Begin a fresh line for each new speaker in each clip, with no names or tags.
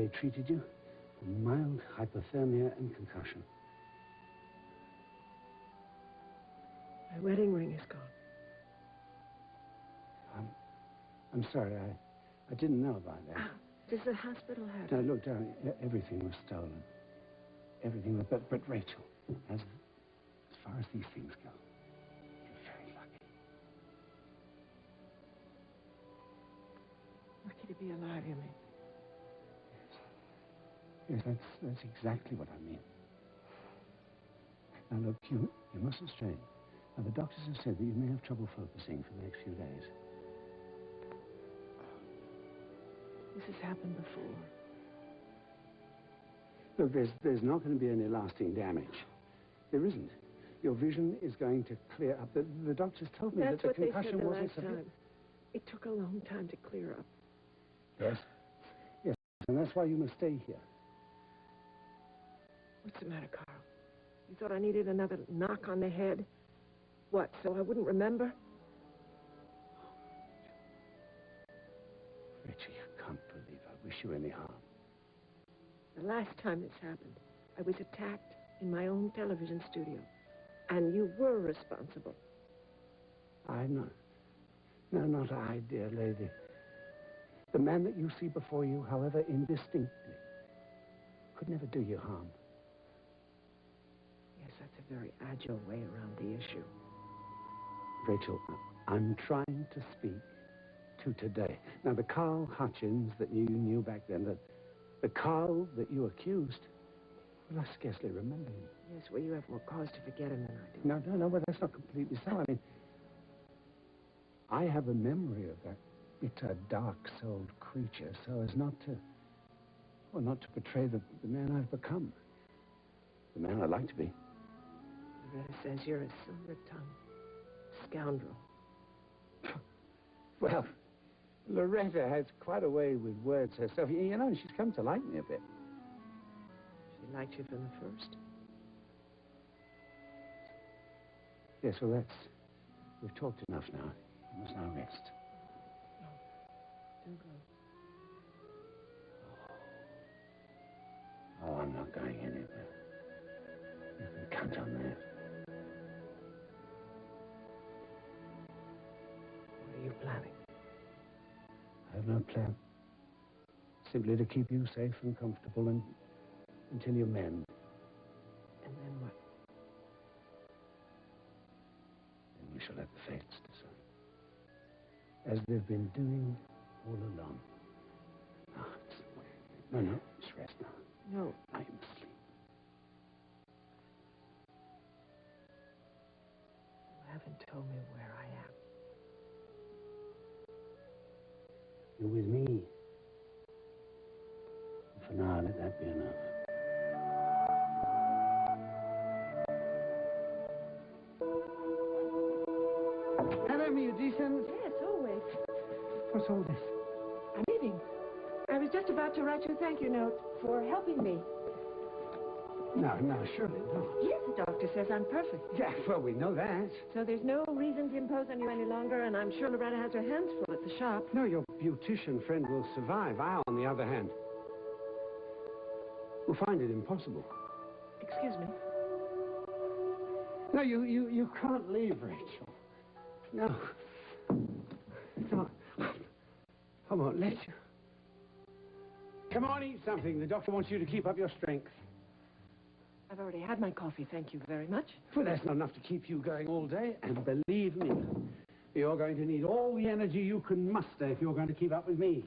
they treated you for mild hypothermia and concussion.
My wedding ring is gone.
I'm sorry, I didn't know about that.
Does the hospital have
No, look, darling, everything was stolen. Everything was, but Rachel, as far as these things go, you're very lucky.
Lucky to be alive, you mean?
Yes, that's exactly what I mean. Now, look, you mustn't strain. Now, the doctors have said that you may have trouble focusing for the next few days.
This has happened before.
Look, there's not going to be any lasting damage. There isn't. Your vision is going to clear up. The doctors told me that the concussion wasn't severe.
It took a long time to clear up.
Yes. Yes, and that's why you must stay here.
What's the matter, Carl? You thought I needed another knock on the head? What, so I wouldn't remember?
Rachel, you can't believe I wish you any harm.
The last time this happened, I was attacked in my own television studio. And you were responsible.
I know. No, not I, dear lady. The man that you see before you, however indistinctly, could never do you harm.
Yes, that's a very agile way around the issue.
Rachel, I'm trying to speak to today. Now, the Carl Hutchins that you knew back then, the Carl that you accused, well, I scarcely remember him.
Yes, well, you have more cause to forget him than I do.
No, well, that's not completely so. I mean, I have a memory of that bitter, dark-souled creature so as not to betray the man I've become. The man I'd like to be.
Loretta says you're a silver-tongued scoundrel.
Well, Loretta has quite a way with words herself. You know, she's come to like me a bit.
She liked you from the first.
Yes, well, we've talked enough now. You must now rest.
No, do go.
Oh, I'm not going anywhere. You can count on that.
What are you planning?
I have no plan. Simply to keep you safe and comfortable until you mend.
And then what?
Then we shall let the fates decide. As they've been doing all along. No, just rest now.
No.
I am asleep.
You haven't told me where I am.
You're with me. And for now, let that be enough. Hello, musicians.
Yes, always.
What's all this?
I'm leaving. I was just about to write you a thank you note for helping me.
No, surely not.
Yes, the doctor says I'm perfect.
Yeah, well, we know that.
So there's no reason to impose on you any longer, and I'm sure Loretta has her hands full at the shop.
No, your beautician friend will survive. I, on the other hand, will find it impossible.
Excuse me.
No, you can't leave, Rachel. No. No. I won't let you. Come on, eat something. The doctor wants you to keep up your strength.
I've already had my coffee, thank you very much.
Well, that's not enough to keep you going all day. And believe me, you're going to need all the energy you can muster if you're going to keep up with me.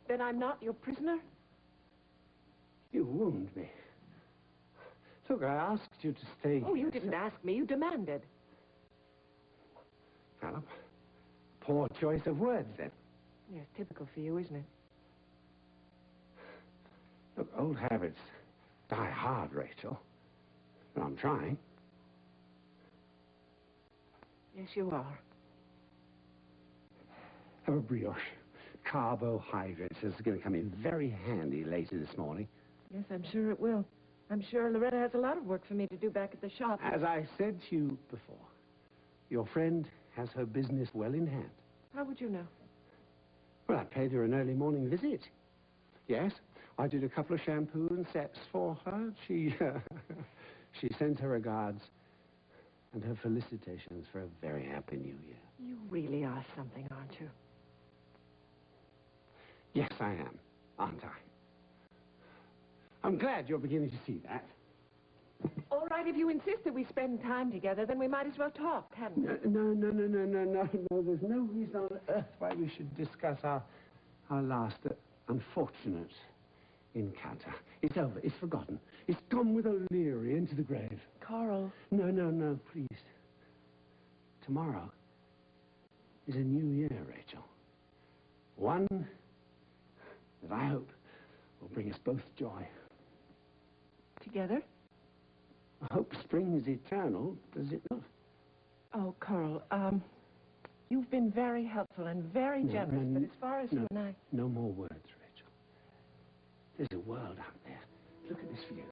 Then I'm not your prisoner?
You won't be. Look, I asked you to stay.
Oh, you didn't ask me. You demanded.
Well, poor choice of words, then.
Yes, typical for you, isn't it?
Look, old habits die hard, Rachel. But I'm trying.
Yes, you are.
Have a brioche. Carbohydrates. This is going to come in very handy later this morning.
Yes, I'm sure it will. I'm sure Loretta has a lot of work for me to do back at the shop.
As I said to you before, your friend has her business well in hand.
How would you know?
Well, I paid her an early morning visit. Yes, I did a couple of shampoo and sets for her. She sends her regards and her felicitations for a very happy new year.
You really are something, aren't you?
Yes, I am, aren't I? I'm glad you're beginning to see that.
All right, if you insist that we spend time together, then we might as well talk, hadn't we?
No. There's no reason on earth why we should discuss our last unfortunate encounter. It's over. It's forgotten. It's gone with O'Leary into the grave.
Carl.
No, please. Tomorrow is a new year, Rachel. One that I hope will bring us both joy.
Together?
I hope spring is eternal, does it not?
Oh, Carl, you've been very helpful and very generous, but as far as you and I...
No more words, Rachel. There's a world out there. Look at this view.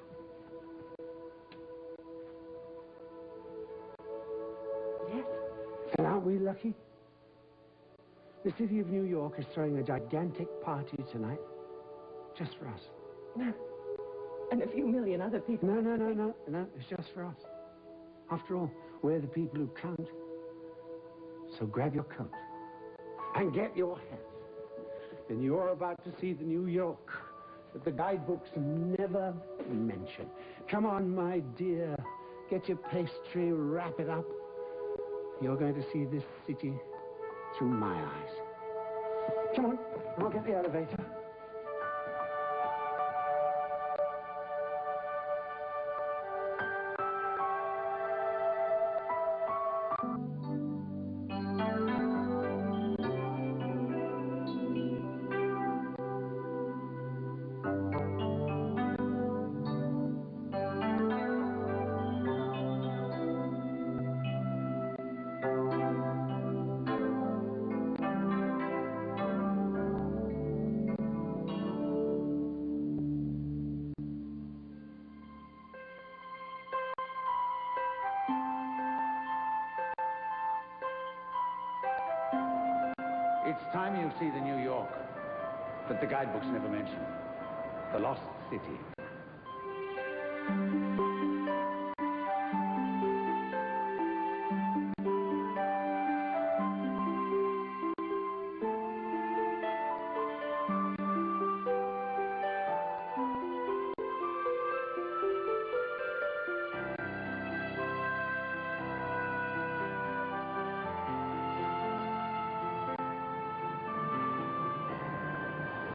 Yes.
And aren't we lucky? The city of New York is throwing a gigantic party tonight. Just for us.
And a few million other people.
No. It's just for us. After all, we're the people who count. So grab your coat and get your hat. Then you're about to see the New York that the guidebooks never mention. Come on, my dear. Get your pastry, wrap it up. You're going to see this city through my eyes. Come on, I'll get the elevator.
It's time you see the New York that the guidebooks never mention. The lost city.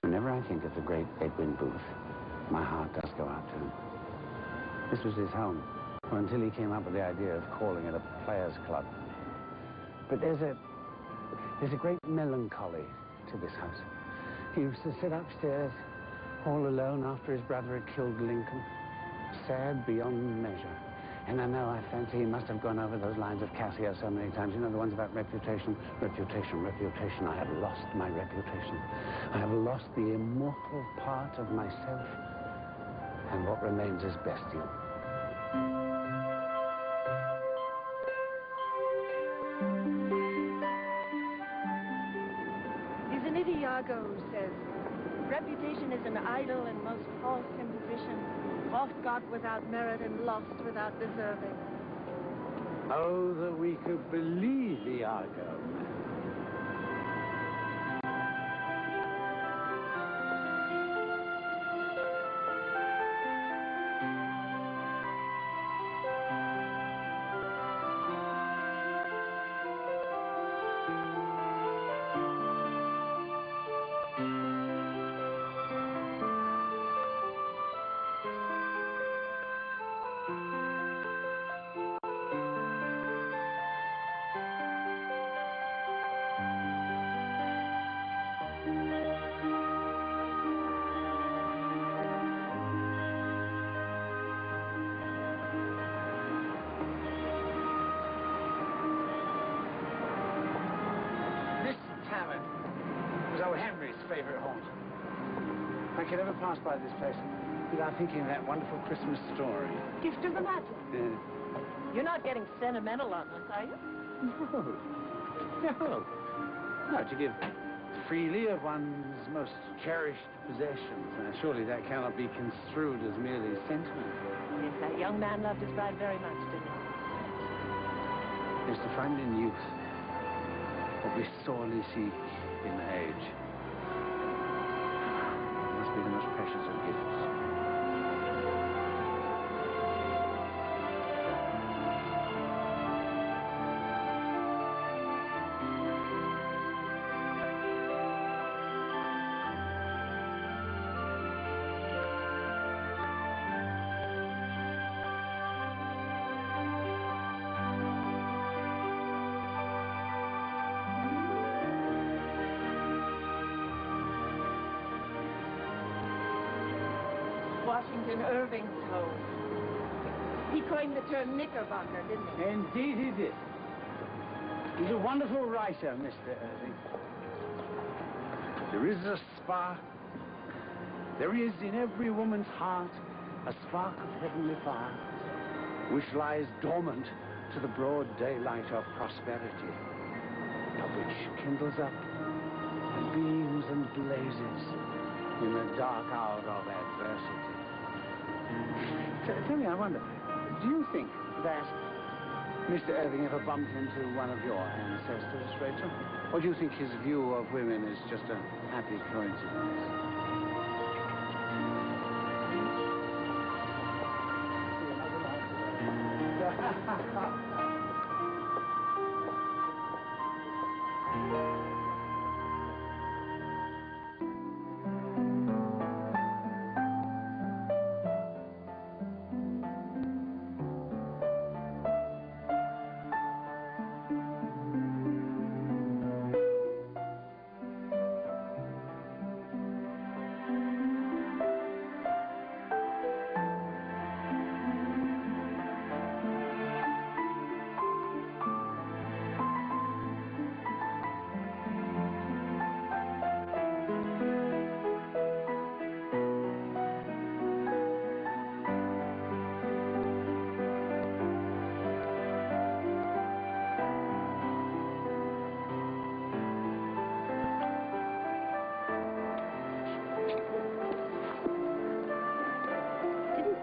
Whenever I think of the great Edwin Booth, my heart does go out to him. This was his home, until he came up with the idea of calling it a players' club. But there's a great melancholy to this house. He used to sit upstairs, all alone after his brother had killed Lincoln, sad beyond measure. And I fancy he must have gone over those lines of Cassio so many times. You know, the ones about reputation. Reputation. I have lost my reputation. I have lost the immortal part of myself. And what remains is bestial.
Isn't it Iago who says, reputation is an idle and most false imposition, oft got without merit and lost without deserving.
Oh, that we could believe Iago.
Favorite haunt. I could never pass by this place without thinking of that wonderful Christmas story.
Gift of the Magi. You're not getting sentimental on us, are you?
No. No, to give freely of one's most cherished possessions. Surely that cannot be construed as merely sentiment.
Yes, that young man loved his bride very much, didn't he?
Is to find in youth what we sorely seek in age. It must be the most precious of gifts.
Washington Irving's home. He coined the term knickerbocker, didn't he?
Indeed he did. He's a wonderful writer, Mr. Irving. There is a spark. There is in every woman's heart a spark of heavenly fire, which lies dormant to the broad daylight of prosperity, but which kindles up and beams and blazes in the dark hour of adversity. Tell me, I wonder, do you think that Mr. Irving ever bumped into one of your ancestors, Rachel? Or do you think his view of women is just a happy coincidence?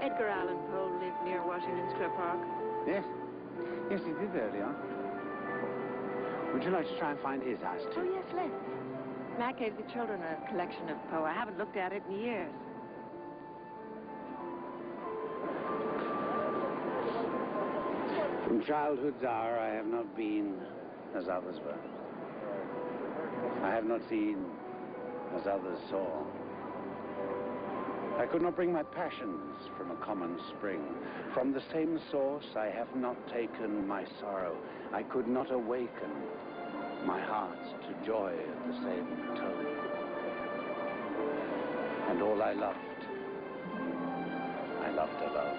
Edgar Allan Poe lived near Washington Square Park.
Yes. Yes, he did early on. Would you like to try and find his house, too?
Oh, yes, let's. Matt gave the children a collection of Poe. I haven't looked at it in years.
From childhood's hour, I have not been as others were. I have not seen as others saw. I could not bring my passions from a common spring. From the same source, I have not taken my sorrow. I could not awaken my heart to joy at the same tone. And all I loved alone.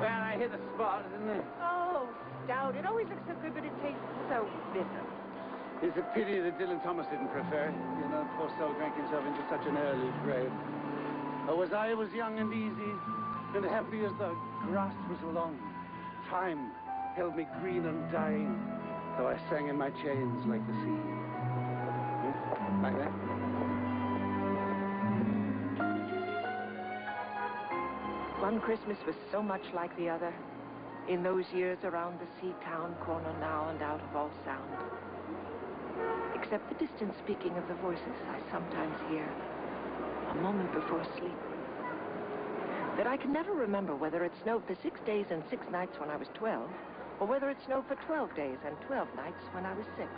I hit the spot, didn't I?
Oh, stout. It always looks so good, but it tastes so bitter.
It's a pity that Dylan Thomas didn't prefer it. You know, poor soul drank himself into such an early grave. Oh, as I was young and easy, and happy as the grass was long, time held me green and dying, though I sang in my chains like the sea. Like that?
One Christmas was so much like the other. In those years around the sea town corner now and out of all sound. Except the distant speaking of the voices I sometimes hear, a moment before sleep. That I can never remember whether it snowed for 6 days and 6 nights when I was 12, or whether it snowed for 12 days and 12 nights when I was 6.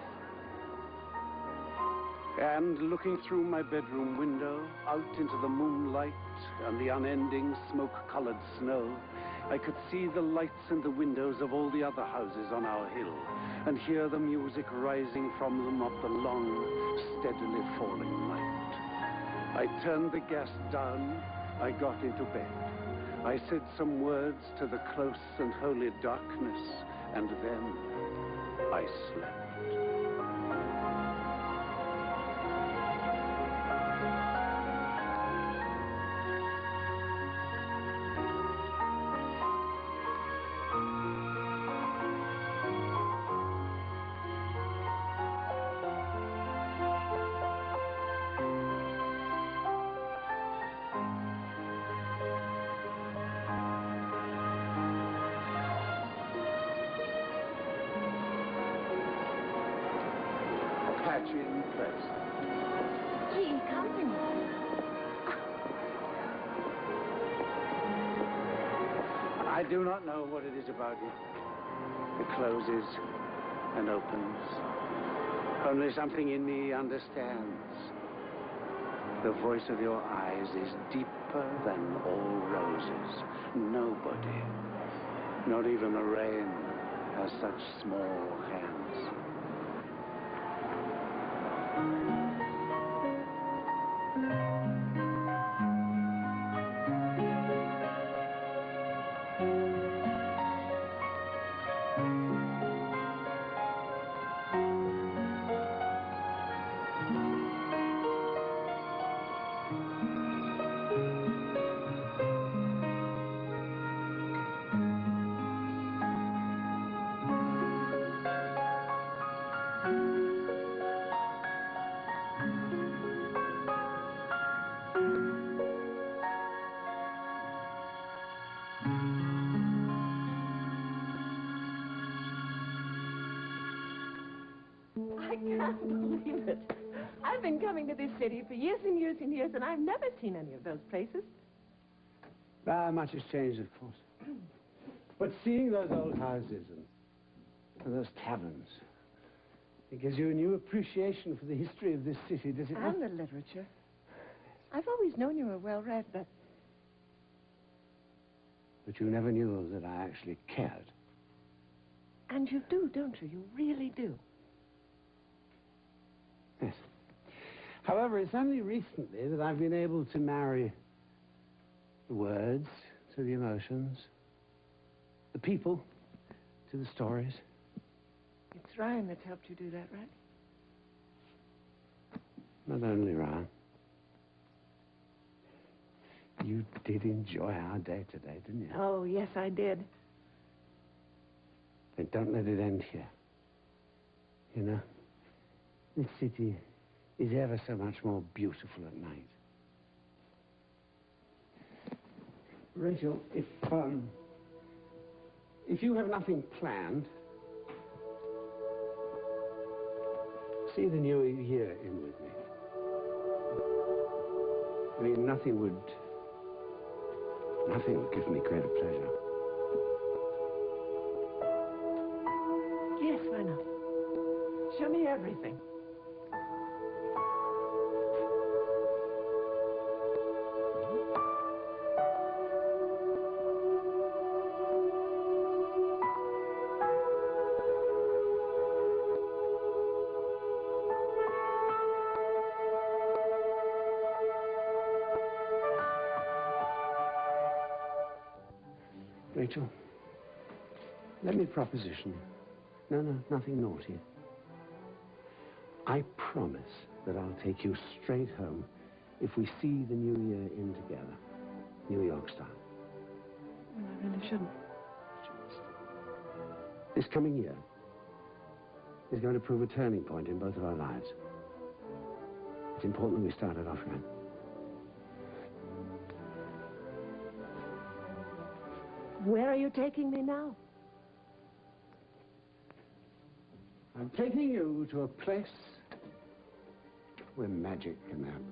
And looking through my bedroom window, out into the moonlight and the unending smoke-colored snow, I could see the lights in the windows of all the other houses on our hill, and hear the music rising from them up the long, steadily falling night. I turned the gas down, I got into bed. I said some words to the close and holy darkness, and then I slept. Patch in place.
Gee, company.
I do not know what it is about you. It closes and opens. Only something in me understands. The voice of your eyes is deeper than all roses. Nobody, not even the rain, has such small hands.
I can't believe it. I've been coming to this city for years and years and years, and I've never seen any of those places.
Much has changed, of course. But seeing those old houses and those taverns, it gives you a new appreciation for the history of this city, does it not?
And the literature. I've always known you were well-read, but...
But you never knew that I actually cared.
And you do, don't you? You really do.
Yes. However, it's only recently that I've been able to marry the words to the emotions, the people to the stories.
It's Ryan that's helped you do that, right?
Not only Ryan. You did enjoy our day today, didn't you?
Oh, yes, I did.
Then don't let it end here. You know, this city is ever so much more beautiful at night. Rachel, if you have nothing planned, see the new year in with me. I mean, nothing would give me greater pleasure.
Yes, why not? Show me everything.
Rachel, let me proposition you. No, nothing naughty. I promise that I'll take you straight home if we see the new year in together, New York style.
Well, I really shouldn't.
This coming year is going to prove a turning point in both of our lives. It's important that we start it off right.
Where are you taking me now?
I'm taking you to a place where magic can happen.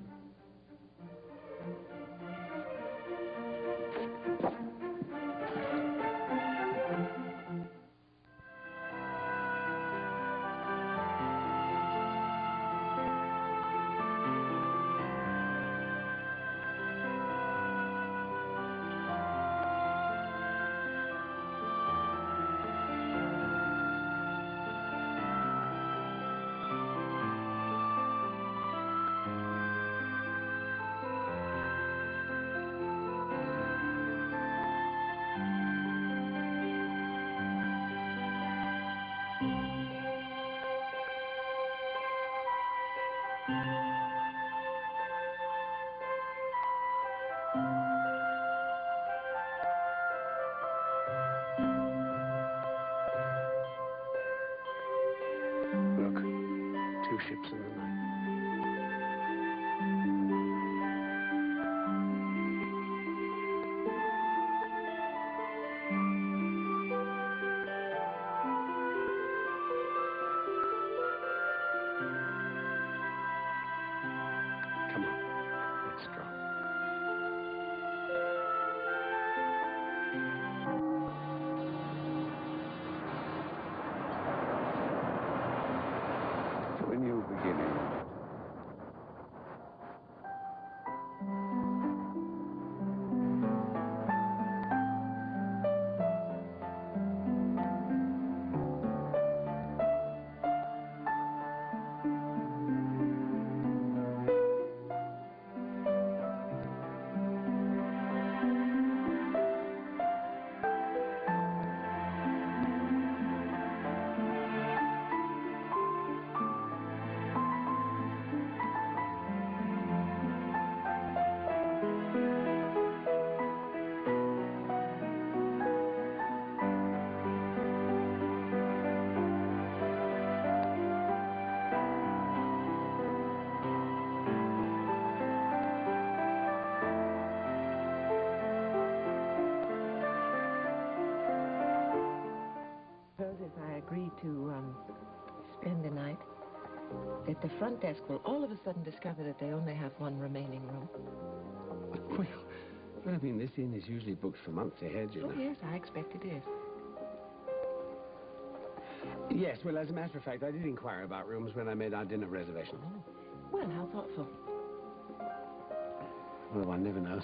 few ships in the night. Come on, let's go. To a new beginning.
Suppose if I agree to spend the night, that the front desk will all of a sudden discover that they only have one remaining room.
Well, I mean, this inn is usually booked for months ahead, you know.
Oh, yes, I expect it is.
Yes, well, as a matter of fact, I did inquire about rooms when I made our dinner reservation.
Oh. Well, how thoughtful.
Well, one never knows.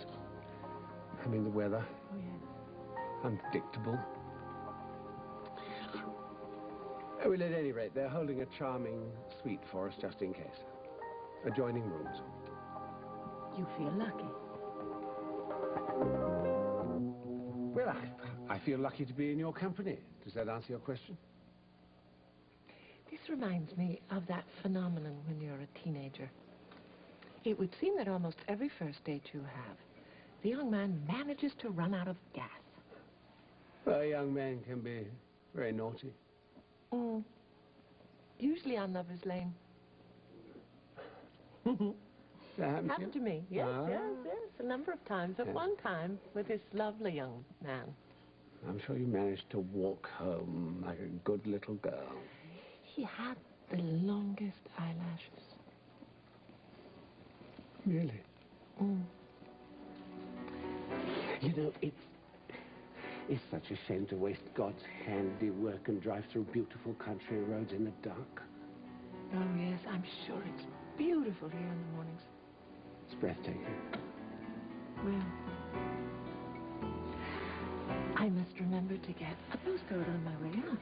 I mean, the weather,
Oh, yes.
unpredictable. Well, at any rate, they're holding a charming suite for us just in case. Adjoining rooms.
You feel lucky.
Well, I feel lucky to be in your company. Does that answer your question?
This reminds me of that phenomenon when you're a teenager. It would seem that almost every first date you have, the young man manages to run out of gas.
Well, a young man can be very naughty.
Mm. Usually on Lover's Lane.
That
Happened to me. Yes,
Ah.
yes, a number of times. At
Yes.
one time with this lovely young man.
I'm sure you managed to walk home like a good little girl.
He had the longest eyelashes.
Really?
Mm.
You know, it's such a shame to waste God's handiwork and drive through beautiful country roads in the dark.
Oh, yes, I'm sure it's beautiful here in the mornings.
It's breathtaking.
Well, I must remember to get a postcard on my way out.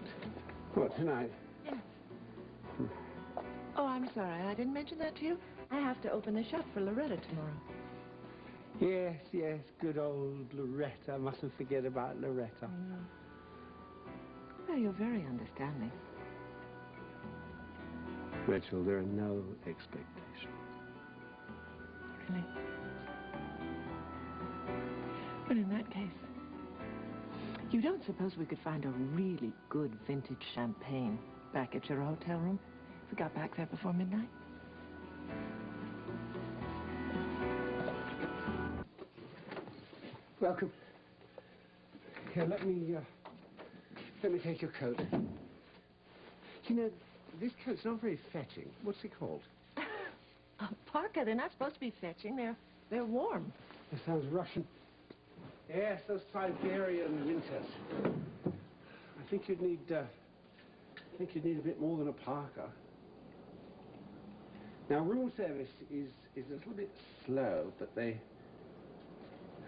What, tonight?
Yes. Oh, I'm sorry, I didn't mention that to you. I have to open the shop for Loretta tomorrow.
Yes, yes, good old Loretta. I mustn't forget about Loretta.
Well, you're very understanding.
Rachel, there are no expectations.
Really? Well, in that case, you don't suppose we could find a really good vintage champagne back at your hotel room if we got back there before midnight?
Welcome. Here, let me take your coat. You know, this coat's not very fetching. What's it called?
A parka. They're not supposed to be fetching. They're warm.
That sounds Russian. Yes, those Siberian winters. I think you'd need a bit more than a parka. Now, room service is a little bit slow, but they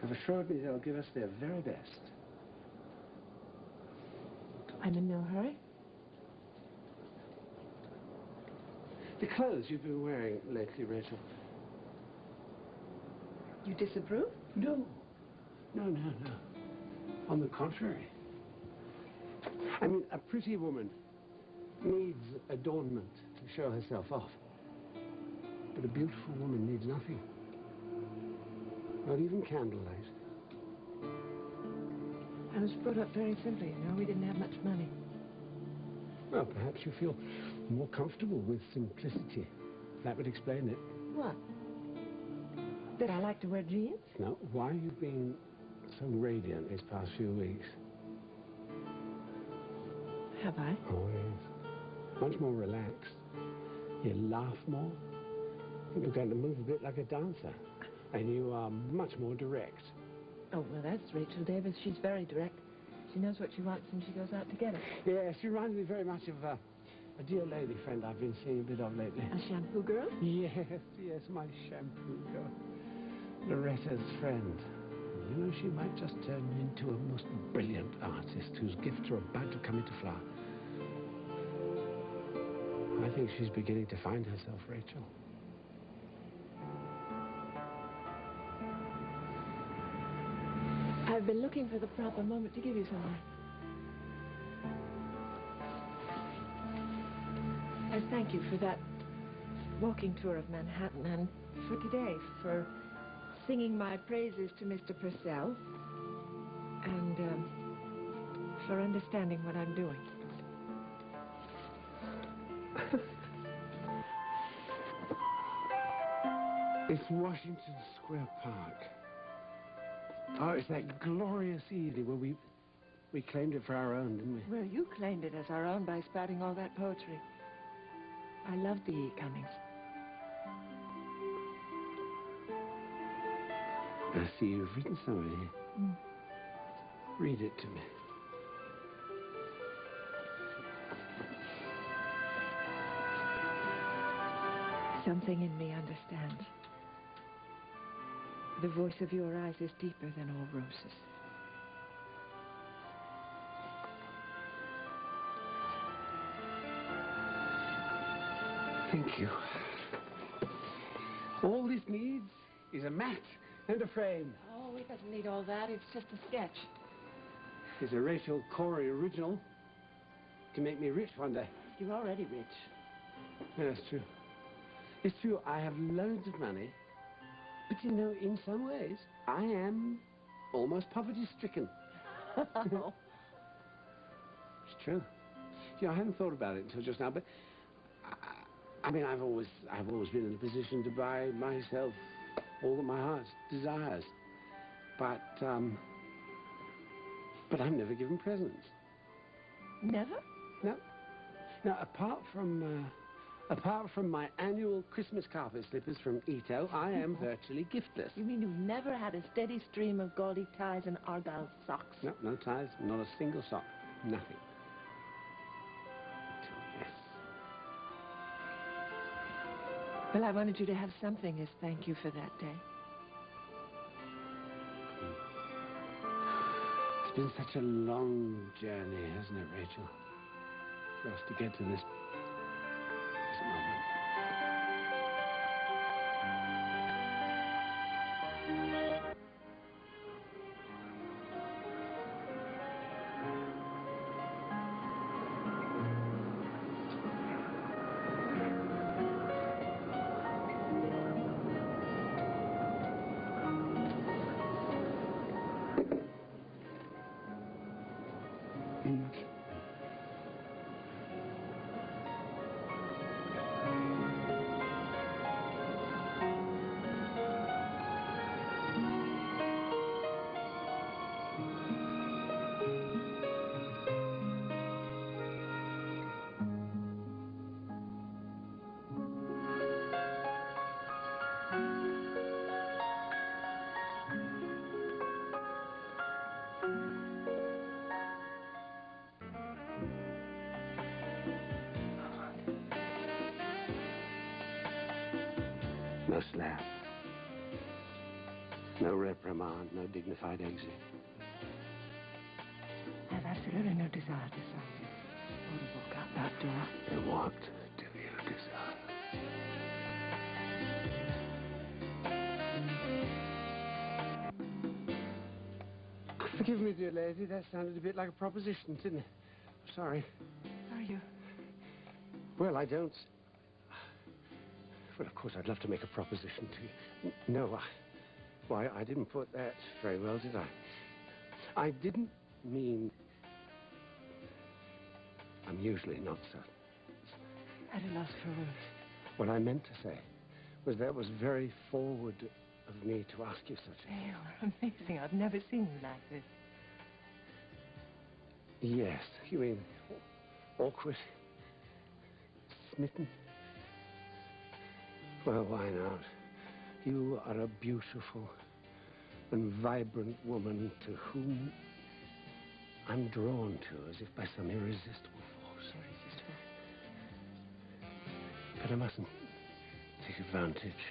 have assured me they'll give us their very best.
I'm in no hurry.
The clothes you've been wearing lately, Rachel.
You disapprove?
No. No. On the contrary. I mean, a pretty woman needs adornment to show herself off. But a beautiful woman needs nothing. Not even candlelight.
I was brought up very simply, you know. We didn't have much money.
Well, perhaps you feel more comfortable with simplicity. That would explain it.
What? That I like to wear jeans?
No, why you've been so radiant these past few weeks.
Have I?
Oh, yes. Much more relaxed. You laugh more. You're going to move a bit like a dancer. And you are much more direct.
Oh, well, that's Rachel Davis. She's very direct. She knows what she wants and she goes out to get it.
Yeah, she reminds me very much of a dear lady friend I've been seeing a bit of lately.
A shampoo girl?
Yes, yes, my shampoo girl. Loretta's friend. You know, she might just turn into a most brilliant artist whose gifts are about to come into flower. I think she's beginning to find herself, Rachel.
I've been looking for the proper moment to give you something. As thank you for that walking tour of Manhattan and for today, for singing my praises to Mr. Purcell and for understanding what I'm doing.
It's Washington Square Park. Oh, it's that glorious evening where we claimed it for our own, didn't we?
Well, you claimed it as our own by spouting all that poetry. I loved the E. Cummings.
I see you've written some of it here.
Mm.
Read it to me.
Something in me understands. The voice of your eyes is deeper than all roses.
Thank you. All this needs is a mat and a frame.
Oh, it doesn't need all that. It's just a sketch.
It's a Rachel Corey original to make me rich one day.
You're already rich.
Yeah, that's true. It's true, I have loads of money, but you know, in some ways, I am almost poverty-stricken.
Oh.
It's true. Yeah, I hadn't thought about it until just now, but I mean, I've always been in a position to buy myself all that my heart desires, but I'm never given presents.
Never?
No. Now, apart from my annual Christmas carpet slippers from Ito, I am virtually giftless.
You mean you've never had a steady stream of gaudy ties and argyle socks?
No, no ties, not a single sock, nothing. Yes.
Well, I wanted you to have something as thank you for that day.
It's been such a long journey, hasn't it, Rachel? For us to get to this moment. No slap. No reprimand, no dignified exit.
I have absolutely no desire to sign you or to walk out that door.
And what do you desire? Forgive me, dear lady, that sounded a bit like a proposition, didn't it? Sorry.
Are you?
Well, I don't... Well, of course, I'd love to make a proposition to you. No, why, I didn't put that very well, did I? I didn't mean... I'm usually not so
At a loss for words.
What I meant to say was that it was very forward of me to ask you such a thing.
You are amazing. I've never seen you like this.
Yes, you mean awkward, smitten? Well, why not? You are a beautiful and vibrant woman to whom I'm drawn to as if by some irresistible force.
Irresistible.
But I mustn't take advantage.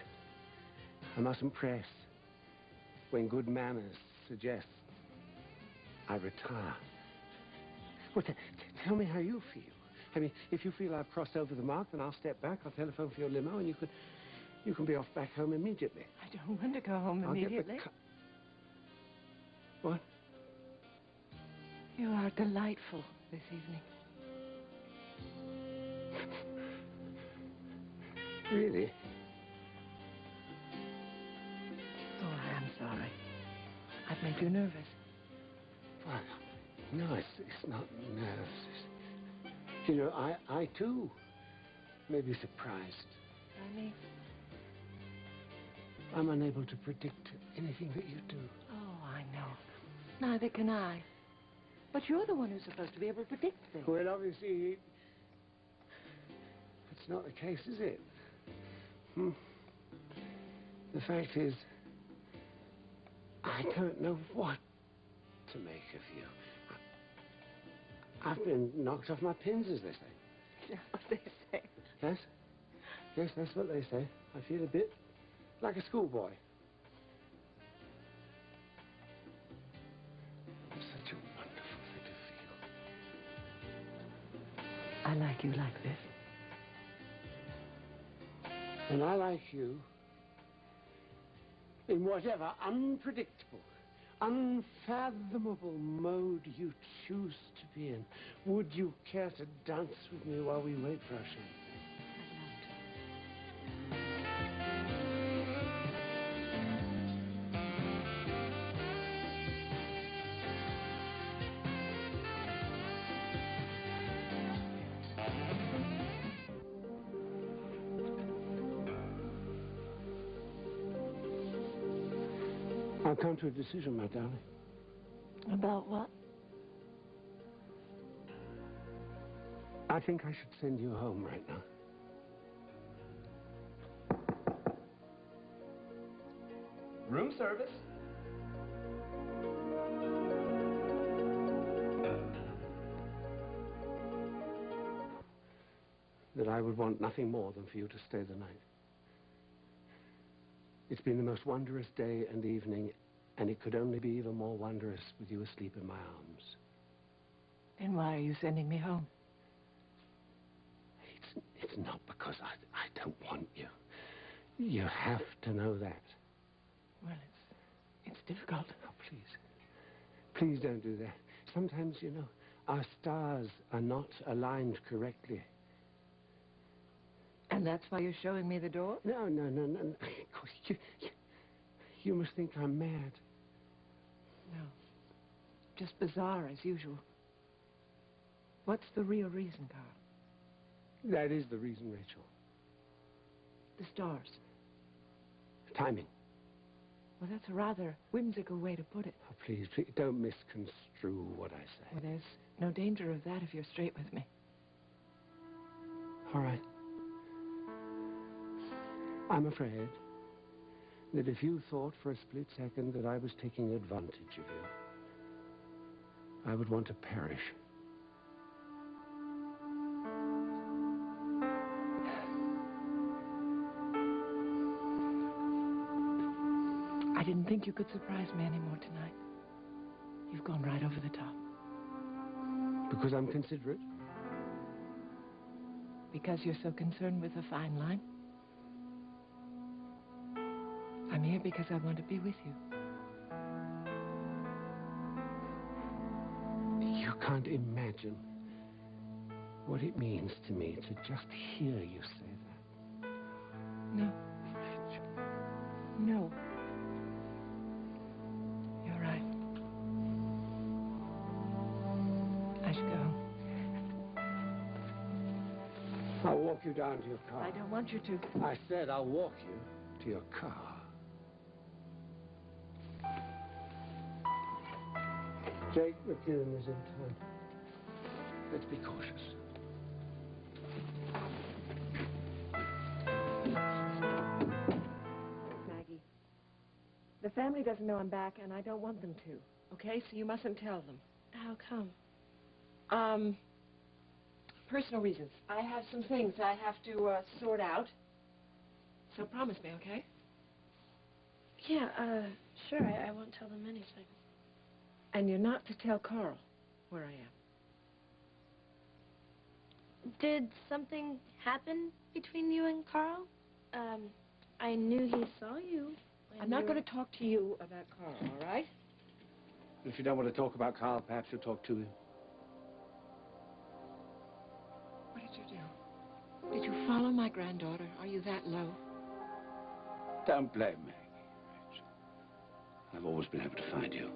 I mustn't press. When good manners suggest I retire. Well, tell me how you feel. I mean, if you feel I've crossed over the mark, then I'll step back. I'll telephone for your limo, and you can be off back home immediately.
I don't want to go home immediately.
What?
You are delightful this evening.
Really?
Oh, I am sorry. I've made you nervous.
Well, no, it's not nerves. You know, I too may be surprised.
Honey?
I'm unable to predict anything that you do.
Oh, I know. Neither can I. But you're the one who's supposed to be able to predict things.
Well, obviously, that's not the case, is it? The fact is, I don't know what to make of you. I've been knocked off my pins, as they say.
That's what they say.
Yes? Yes, that's what they say. I feel a bit like a schoolboy. It's such a wonderful thing to feel.
I like you like this.
And I like you in whatever unpredictable, unfathomable mode you choose to be in. Would you care to dance with me while we wait for our champagne? I'll come to a decision, my darling.
About what?
I think I should send you home right now.
Room service.
That I would want nothing more than for you to stay the night. It's been the most wondrous day and evening, and it could only be even more wondrous with you asleep in my arms.
Then why are you sending me home?
It's not because I don't want you. You have to know that.
Well, it's difficult.
Oh, please. Please don't do that. Sometimes, you know, our stars are not aligned correctly.
And that's why you're showing me the door?
No. You must think I'm mad.
No. Just bizarre as usual. What's the real reason, Carl?
That is the reason, Rachel.
The stars.
Timing.
Well, that's a rather whimsical way to put it.
Oh, please, don't misconstrue what I say.
Well, there's no danger of that if you're straight with me.
All right. I'm afraid that if you thought for a split second that I was taking advantage of you, I would want to perish.
I didn't think you could surprise me anymore tonight. You've gone right over the top.
Because I'm considerate?
Because you're so concerned with the fine line? I'm here because I want to be with you.
You can't imagine what it means to me to just hear you say that.
No. No. You're right. I should go home.
I'll walk walk you down to your car.
I don't want you to.
I said I'll walk you to your car. Jake McKinnon is in town. Let's be cautious.
Maggie, the family doesn't know I'm back, and I don't want them to. Okay? So you mustn't tell them.
How come?
Personal reasons. I have some things I have to sort out. So promise me, okay?
Yeah, sure, I won't tell them anything.
And you're not to tell Carl where I am.
Did something happen between you and Carl? I knew he saw you.
I'm not going to talk to you about Carl, all right?
If you don't want to talk about Carl, perhaps you'll talk to him.
What did you do? Did you follow my granddaughter? Are you that low?
Don't blame Maggie, Rachel. I've always been able to find you.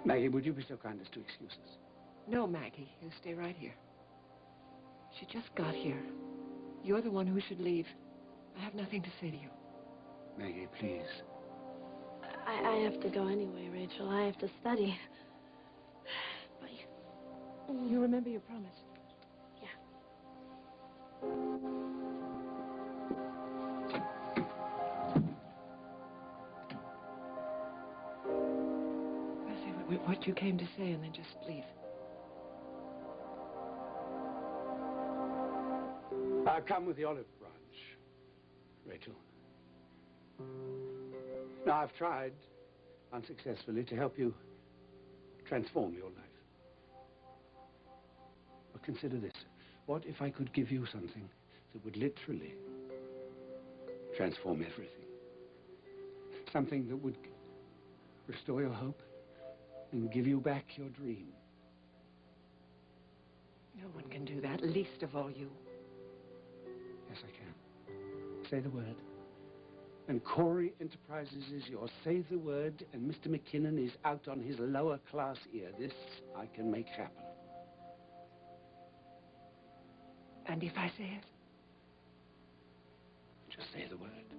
Maggie, would you be so kind as to excuse us?
No, Maggie. You stay right here. She just got here. You're the one who should leave. I have nothing to say to you.
Maggie, please.
I have to go anyway, Rachel. I have to study. Bye.
You remember your promise?
Yeah.
Say what you came to say and then just leave.
I'll come with the olive branch, Rachel. Now, I've tried, unsuccessfully, to help you transform your life. But consider this. What if I could give you something that would literally transform everything? Something that would restore your hope and give you back your dream.
No one can do that, least of all you.
Yes, I can. Say the word. And Corey Enterprises is yours. Say the word, and Mr. McKinnon is out on his lower class ear. This I can make happen.
And if I say it?
Just say the word.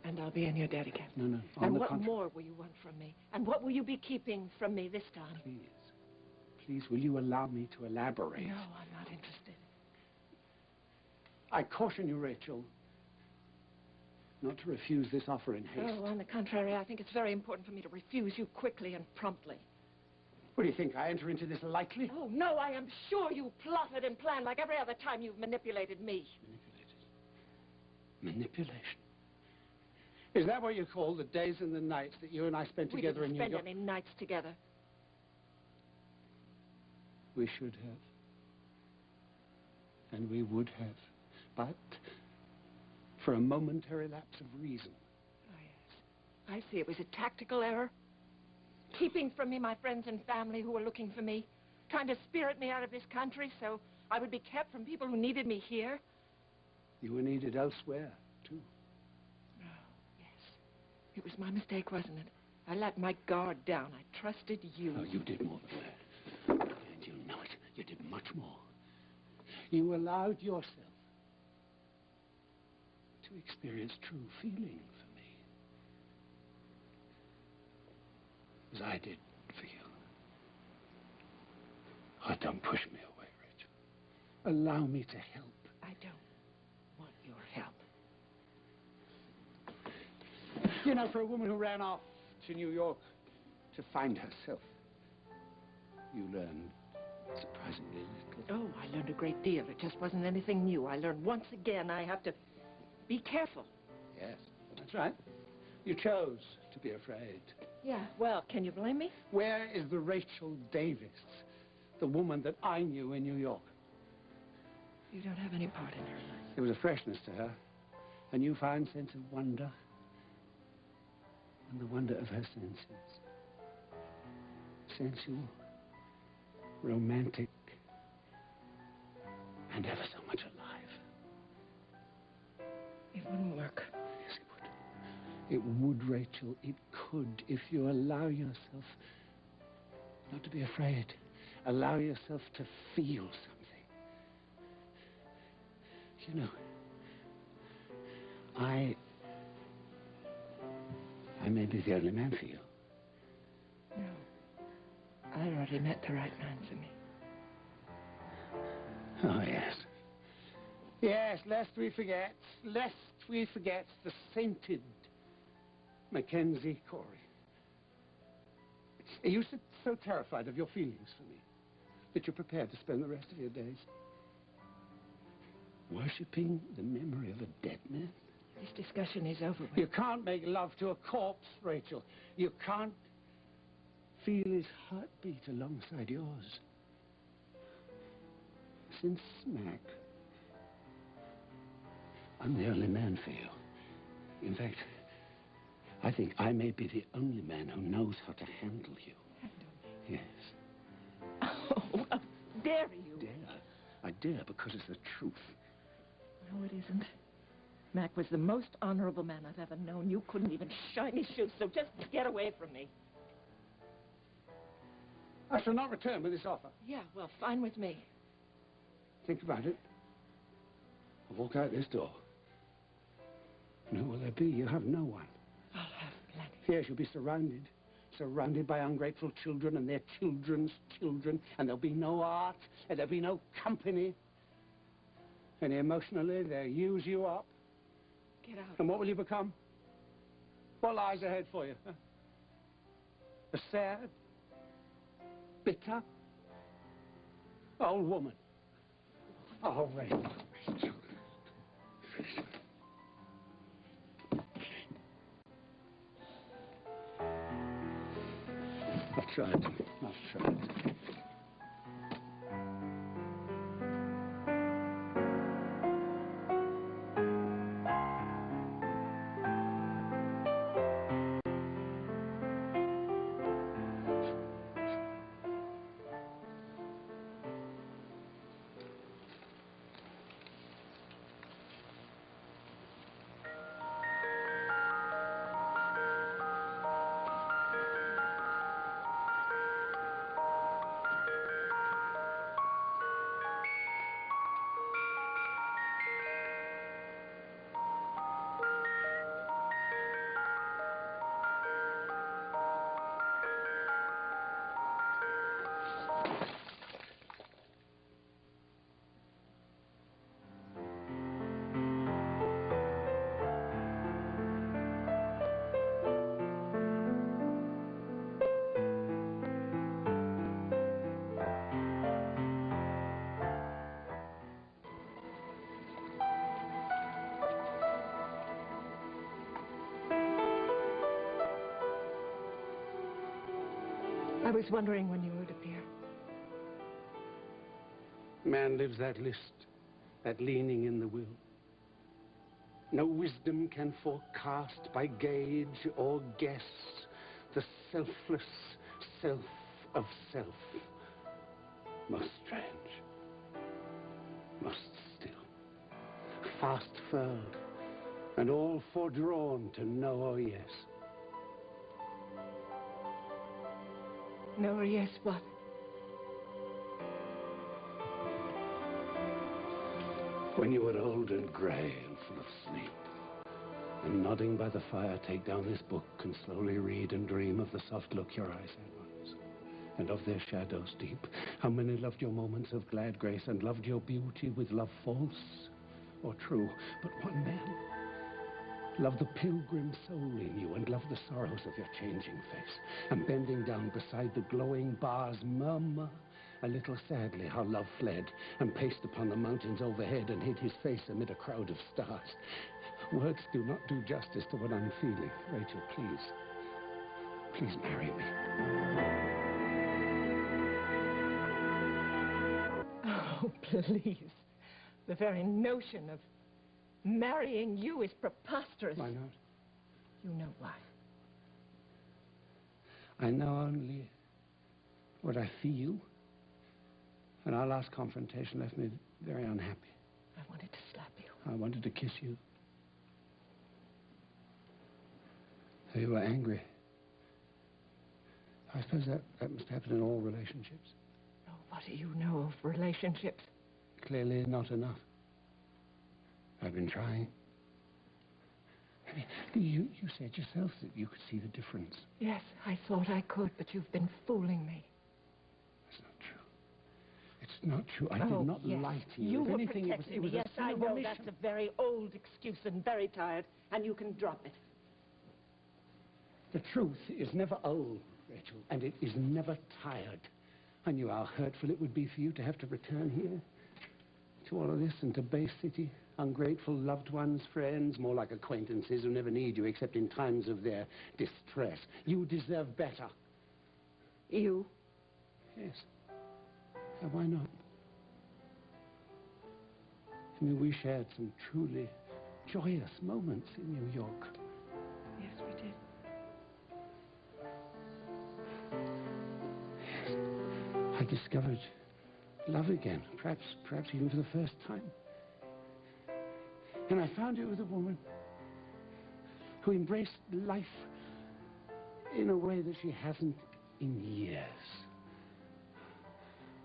And I'll be in your debt again.
No.
And what more will you want from me? And what will you be keeping from me this time?
Please, will you allow me to elaborate?
No, I'm not interested.
I caution you, Rachel, not to refuse this offer in haste.
Oh, on the contrary, I think it's very important for me to refuse you quickly and promptly.
What do you think? I enter into this lightly?
Oh, no, I am sure you plotted and planned like every other time you've manipulated me.
Manipulation? Is that what you call the days and the nights that you and I spent together in New York?
We didn't spend any nights together.
We should have. And we would have. But for a momentary lapse of reason.
Oh, yes. I see. It was a tactical error. Keeping from me my friends and family who were looking for me. Trying to spirit me out of this country so I would be kept from people who needed me here.
You were needed elsewhere, too.
Oh, yes. It was my mistake, wasn't it? I let my guard down. I trusted you.
Oh, you did more than that. And you know it. You did much more. You allowed yourself to experience true feeling for me. As I did for you. Oh, don't push me away, Rachel. Allow me to help.
I don't want your help.
You know, for a woman who ran off to New York to find herself, you learned surprisingly little.
Oh, I learned a great deal. It just wasn't anything new. I learned once again I have to be careful.
Yes, that's right. You chose to be afraid.
Yeah, well, can you blame me?
Where is the Rachel Davis, the woman that I knew in New York?
You don't have any part in her life.
There was a freshness to her, a newfound sense of wonder, and the wonder of her senses. Sensual, romantic, and ever so much alive.
It wouldn't work.
Yes, it would. It would, Rachel. It could, if you allow yourself not to be afraid. Allow yourself to feel something. You know, I may be the only man for you.
No. I already met the right man for me.
Oh, yes. Yes, lest we forget the sainted Mackenzie Corey. You sit so terrified of your feelings for me that you're prepared to spend the rest of your days worshipping the memory of a dead man.
This discussion is over with.
You can't make love to a corpse, Rachel. You can't feel his heartbeat alongside yours. Since Mac, I'm the only man for you. In fact, I think I may be the only man who knows how to handle you.
Handle
Yes.
Oh, how dare you?
Dare? I dare because it's the truth.
No, it isn't. Mac was the most honorable man I've ever known. You couldn't even shine his shoes, so just get away from me.
I shall not return with this offer.
Yeah, well, fine with me.
Think about it. I'll walk out this door. And who will there be? You have no one.
I'll have plenty.
Yes, you'll be surrounded by ungrateful children and their children's children, and there'll be no art, and there'll be no company. And emotionally, they'll use you up.
Get out.
And what will you become? What lies ahead for you? Huh? A sad, bitter, old woman. Oh, Rachel. I've tried.
I was wondering when you would appear.
Man lives that list, that leaning in the will. No wisdom can forecast by gauge or guess the selfless self of self. Most strange, most still, fast furled, and all foredrawn to no or yes.
No or yes, what?
When you were old and grey and full of sleep, and nodding by the fire, take down this book and slowly read and dream of the soft look your eyes had once, and of their shadows deep. How many loved your moments of glad grace and loved your beauty with love false or true? But one man loved the pilgrim soul in you and loved the sorrows of your changing face, and bending down beside the glowing bars, murmur a little sadly how love fled and paced upon the mountains overhead and hid his face amid a crowd of stars. Words do not do justice to what I'm feeling. Rachel, please marry me.
Oh, please. The very notion of marrying you is preposterous.
Why not?
You know why.
I know only what I feel, and our last confrontation left me very unhappy.
I wanted to slap you.
I wanted to kiss you. You were angry. I suppose that must happen in all relationships.
Oh, what do you know of relationships?
Clearly not enough. I've been trying. I mean, you said yourself that you could see the difference.
Yes, I thought I could, but you've been fooling me.
It's not true. It's not true. I did not lie to you.
You
If
were
anything,
protecting
it was
me.
a
Yes,
sin
I
of
know.
omission.
That's a very old excuse and very tired, and you can drop it.
The truth is never old, Rachel, and it is never tired. I knew how hurtful it would be for you to have to return here to all of this and to Bay City. Ungrateful loved ones, friends, more like acquaintances who never need you except in times of their distress. You deserve better.
You?
Yes. And why not? I mean, we shared some truly joyous moments in New York.
Yes, we did.
I discovered love again, perhaps even for the first time. And I found it with a woman who embraced life in a way that she hasn't in years.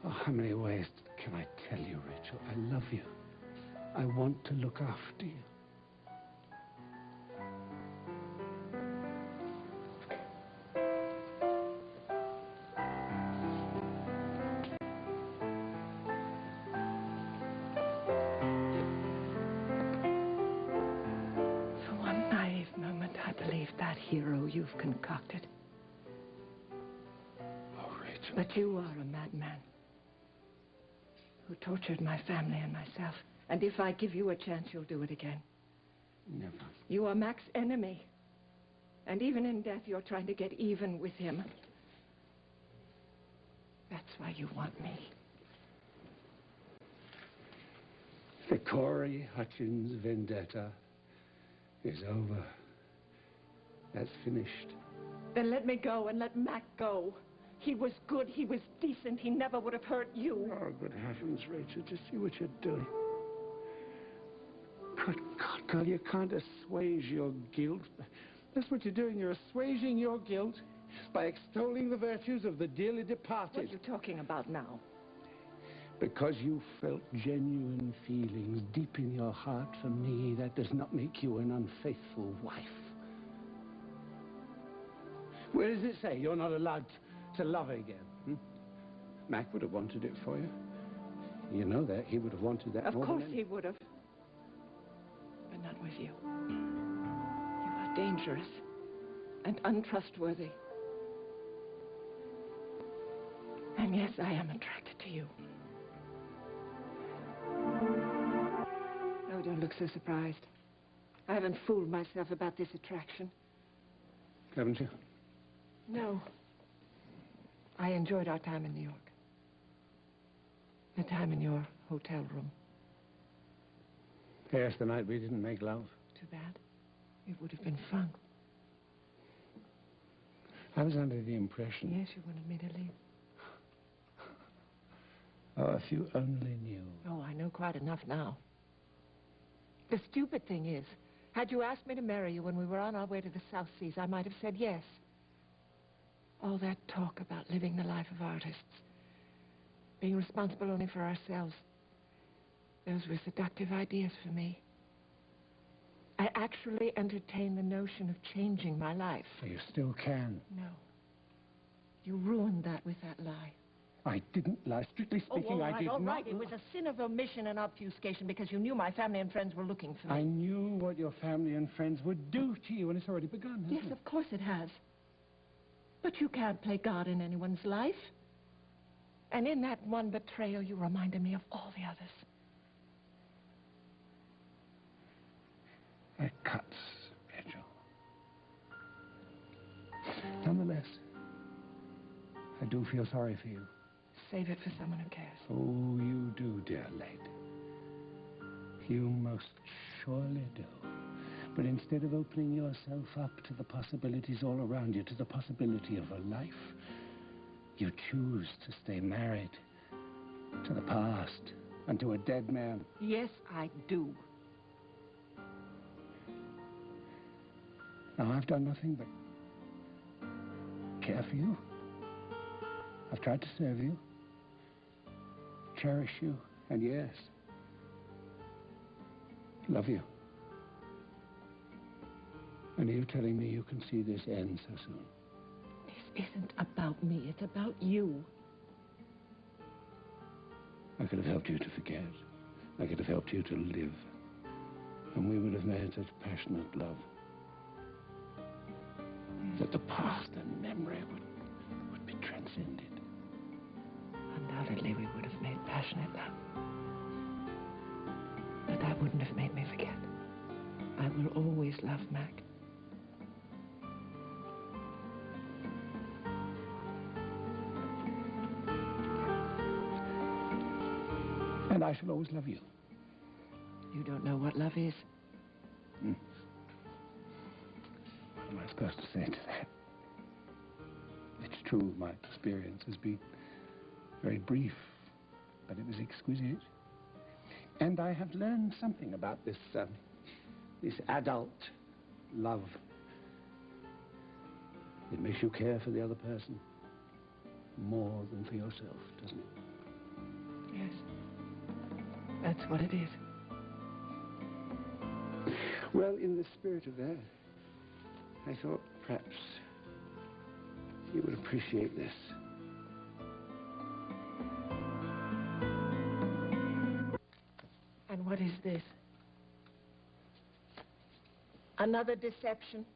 Oh, how many ways can I tell you, Rachel? I love you. I want to look after you.
For one naive moment, I believed that hero you've concocted.
Oh, Rachel.
But you are a madman who tortured my family and myself. And if I give you a chance, you'll do it again.
Never.
You are Mac's enemy. And even in death, you're trying to get even with him. That's why you want me.
The Corey Hutchins vendetta is over. That's finished.
Then let me go and let Mac go. He was good, he was decent, he never would have hurt you.
Oh, good heavens, Rachel, just see what you're doing. Good God, girl, you can't assuage your guilt. That's what you're doing. You're assuaging your guilt by extolling the virtues of the dearly departed.
What are you talking about now?
Because you felt genuine feelings deep in your heart for me, that does not make you an unfaithful wife. Where does it say you're not allowed to love again? Mac would have wanted it for you. You know that. He would have wanted that more than
Of course
anything.
he would have. But not with you. You are dangerous and untrustworthy. And yes, I am attracted to you. No, don't look so surprised. I haven't fooled myself about this attraction.
Haven't you?
No. I enjoyed our time in New York. The time in your hotel room.
Yes, the night we didn't make love.
Too bad. It would have been fun.
I was under the impression...
Yes, you wanted me to leave.
Oh, if you only knew.
Oh, I know quite enough now. The stupid thing is, had you asked me to marry you when we were on our way to the South Seas, I might have said yes. All that talk about living the life of artists, being responsible only for ourselves, those were seductive ideas for me. I actually entertained the notion of changing my life.
You still can.
No. You ruined that with that lie.
I didn't lie. Strictly speaking, I did not.
All right. It was a sin of omission and obfuscation because you knew my family and friends were looking for me.
I knew what your family and friends would do to you, and it's already begun, hasn't
Yes,
it?
of course it has. But you can't play God in anyone's life. And in that one betrayal, you reminded me of all the others.
That cuts, Rachel. Nonetheless, I do feel sorry for you.
Save it for someone who cares.
Oh, you do, dear lady. You most surely do. But instead of opening yourself up to the possibilities all around you, to the possibility of a life, you choose to stay married to the past and to a dead man.
Yes, I do.
Now, I've done nothing but care for you. I've tried to serve you, cherish you, and yes, Love you. And are you telling me you can see this end so soon?
This isn't about me. It's about you.
I could have helped you to forget. I could have helped you to live. And we would have made such passionate love that the past and memory would be transcended.
Undoubtedly, we would have made passionate love. But that wouldn't have made me forget. I will always love Mac.
And I shall always love you.
You don't know what love is.
What am I supposed to say to that? It's true, my experience has been very brief, but it was exquisite. And I have learned something about this adult love. It makes you care for the other person more than for yourself, doesn't it?
Yes. That's what it is.
Well, in the spirit of that, I thought perhaps you would appreciate this.
And what is this? Another deception?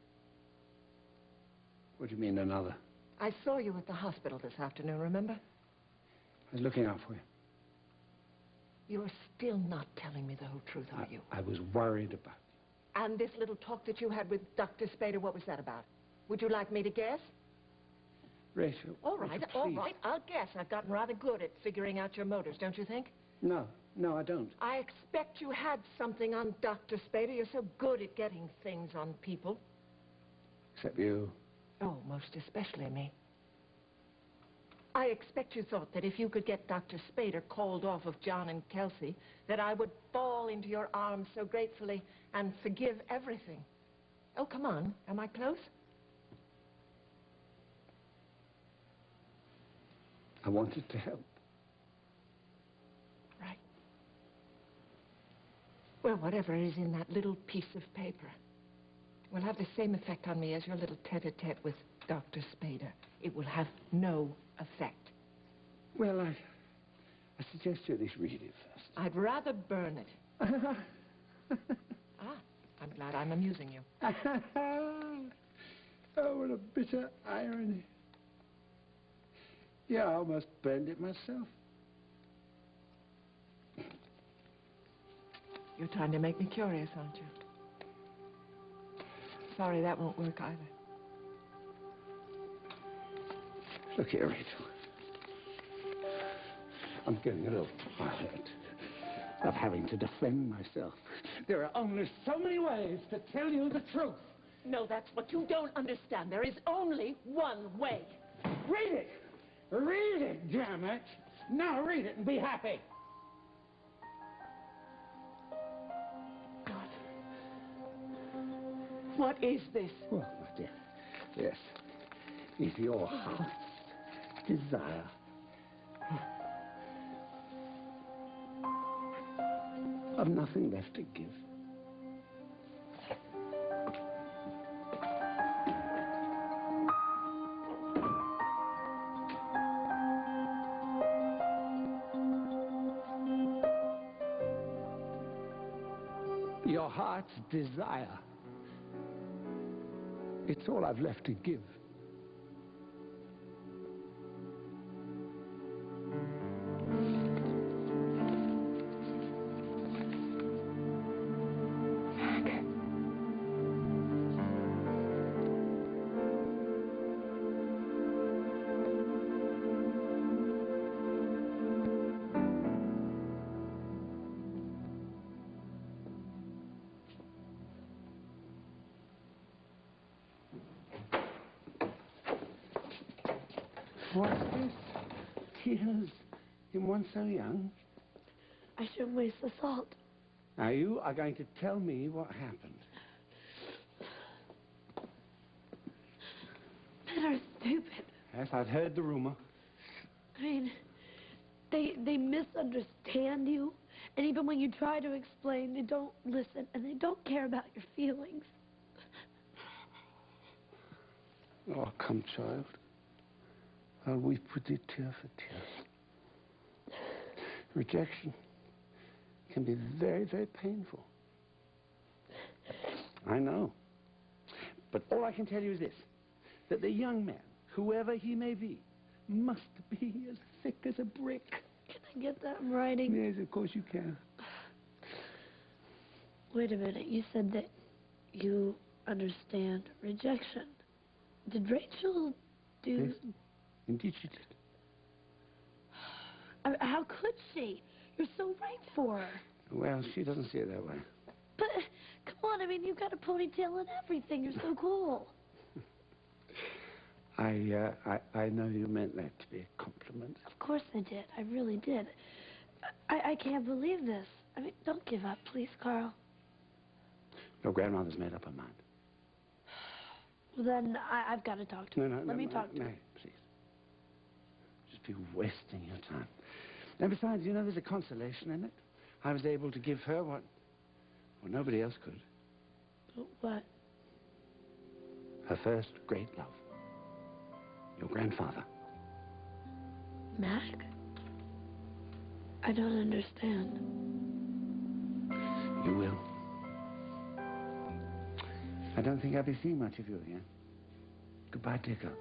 What do you mean, another?
I saw you at the hospital this afternoon, remember?
I was looking out for you.
You're still not telling me the whole truth, are you?
I was worried about you.
And this little talk that you had with Dr. Spader, what was that about? Would you like me to guess?
Rachel.
All right,
Rachel,
all
please.
right, I'll guess. I've gotten rather good at figuring out your motives, don't you think?
No, I don't.
I expect you had something on Dr. Spader. You're so good at getting things on people.
Except you.
Oh, most especially me. I expect you thought that if you could get Dr. Spader called off of John and Kelsey, that I would fall into your arms so gratefully and forgive everything. Oh, come on. Am I close?
I wanted to help.
Right. Well, whatever is in that little piece of paper will have the same effect on me as your little tete-a-tete with Dr. Spader. It will have no effect.
Well, I suggest you at least read it first.
I'd rather burn it. I'm glad I'm amusing you.
Oh, what a bitter irony. Yeah, I almost burned it myself.
You're trying to make me curious, aren't you? Sorry, that won't work either.
Look here, Rachel. I'm getting a little tired of having to defend myself. There are only so many ways to tell you the truth.
No, that's what you don't understand. There is only one way.
Read it! Read it, damn it! Now read it and be happy.
What is this?
Well, my dear, yes. It's your heart's desire. I've nothing left to give. Your heart's desire. It's all I've left to give. What's this? Tears in one so young?
I shouldn't waste the salt.
Now, you are going to tell me what happened.
Men are stupid.
Yes, I've heard the rumor.
I mean, they misunderstand you, And even when you try to explain, they don't listen, and they don't care about your feelings.
Oh, come, child. I'll weep with you tear for tear. Rejection can be very, very painful. I know. But all I can tell you is this, that the young man, whoever he may be, must be as thick as a brick.
Can I get that in writing?
Yes, of course you can.
Wait a minute. You said that you understand rejection. Did Rachel do...
Yes, indeed she did.
How could she? You're so right for her.
Well, she doesn't see it that way.
But, come on, I mean, you've got a ponytail and everything. You're so cool.
I know you meant that to be a compliment.
Of course I did. I really did. I can't believe this. I mean, don't give up, please, Carl.
Your grandmother's made up her mind.
Well, then I've got to talk to her. Let me talk to her.
May, please. Just be wasting your time. And besides, you know, there's a consolation in it. I was able to give her what nobody else could.
What?
Her first great love. Your grandfather.
Mac? I don't understand.
You will. I don't think I'll be seeing much of you again. Goodbye, dear girl.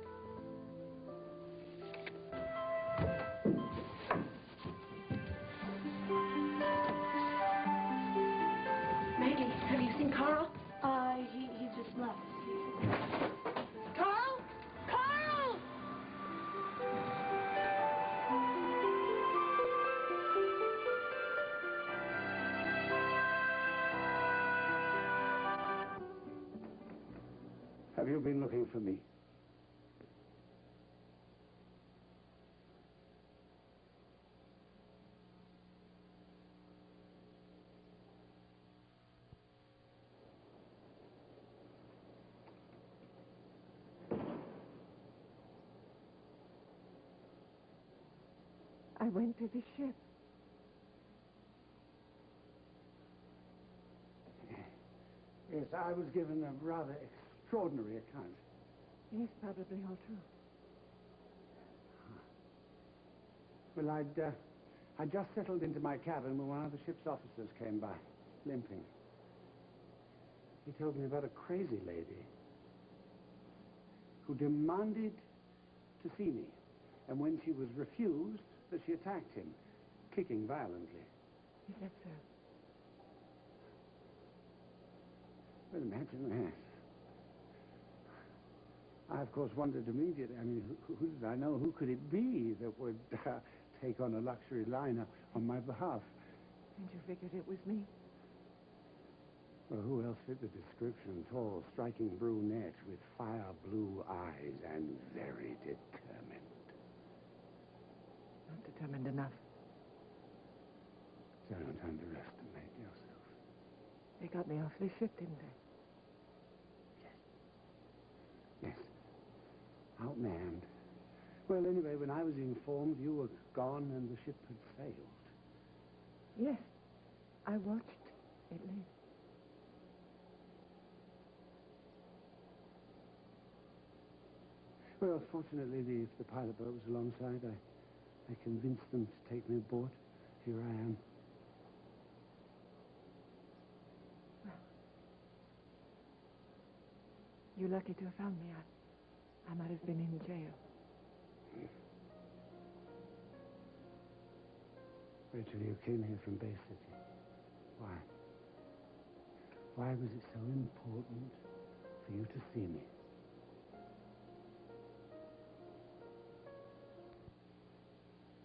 Maggie, have you seen Carl? He just left. Carl? Carl!
Have you been looking for me?
I went to the ship.
Yes, I was given a rather extraordinary account.
Yes, probably all true.
Well, I'd just settled into my cabin when one of the ship's officers came by, limping. He told me about a crazy lady who demanded to see me. And when she was refused, that she attacked him, kicking violently.
Is that so?
Well, imagine that. I, of course, wondered immediately. I mean, who did I know? Who could it be that would take on a luxury liner on my behalf?
And you figured it was me?
Well, who else fit the description? Tall, striking brunette with fire blue eyes and very determined.
Not determined enough.
Don't underestimate yourself.
They got me off the ship, didn't they?
Yes. Outmanned. Well, anyway, when I was informed, you were gone and the ship had sailed.
Yes. I watched it leave.
Well, fortunately, the pilot boat was alongside. I convinced them to take me aboard. Here I am.
Well, you're lucky to have found me. I might have been in jail.
Rachel, you came here from Bay City. Why? Why was it so important for you to see me?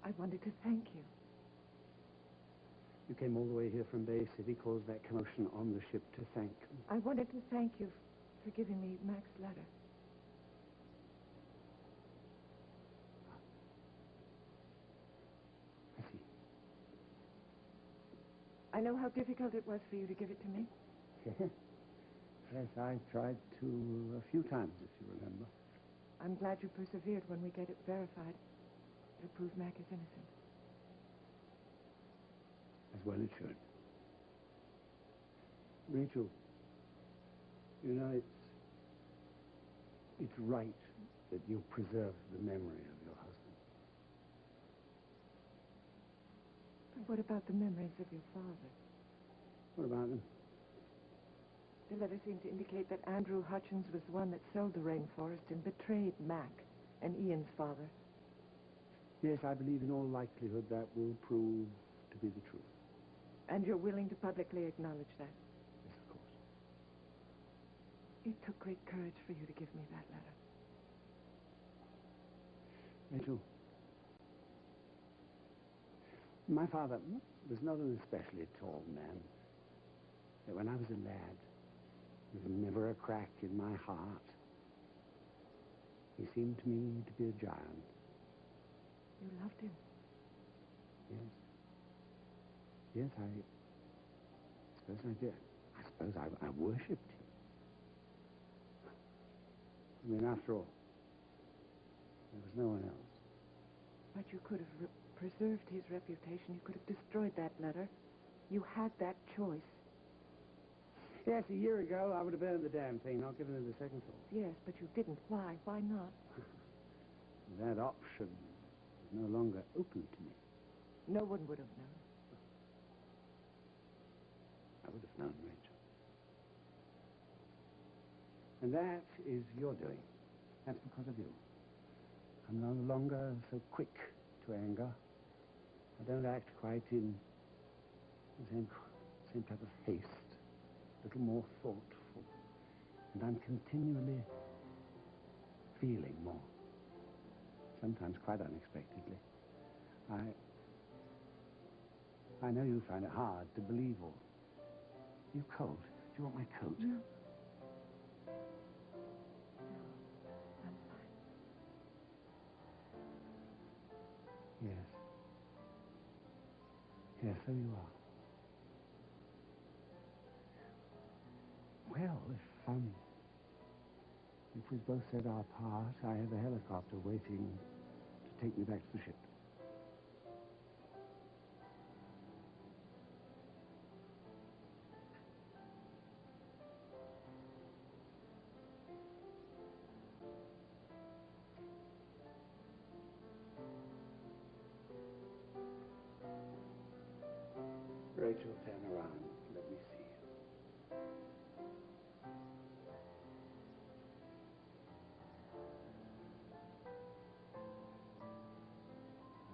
I wanted to thank you.
You came all the way here from Bay City, caused that commotion on the ship to thank me.
I wanted to thank you for giving me Mac's letter.
I see.
I know how difficult it was for you to give it to me.
Yes, I tried to a few times, if you remember.
I'm glad you persevered when we get it verified. It'll prove Mac is innocent.
I As well it should. Rachel, you know, it's right that you preserve the memory of your husband.
But what about the memories of your father?
What about them?
The letter seemed to indicate that Andrew Hutchins was the one that sold the rainforest and betrayed Mac and Ian's father.
Yes, I believe in all likelihood that will prove to be the truth.
And you're willing to publicly acknowledge that?
Yes, of course.
It took great courage for you to give me that letter.
Rachel, my father was not an especially tall man. But when I was a lad, there was never a crack in my heart. He seemed to me to be a giant.
You loved him?
Yes. Yes, I suppose I did. I suppose I worshipped him. I mean, after all, there was no one else.
But you could have preserved his reputation. You could have destroyed that letter. You had that choice.
Yes, a year ago, I would have burned the damn thing, not given it a second thought.
Yes, but you didn't. Why? Why not?
That option is no longer open to me.
No one would have known.
I would have known, Rachel. And that is your doing. That's because of you. I'm no longer so quick to anger. I don't act quite in the same type of haste. A little more thoughtful. And I'm continually feeling more. Sometimes quite unexpectedly. I know you find it hard to believe all. You cold? Do you want my coat?
No. I'm fine.
Yes. Yes, so you are. Well, if we've both said our part, I have a helicopter waiting to take me back to the ship. Rachel, turn around. Let me see you.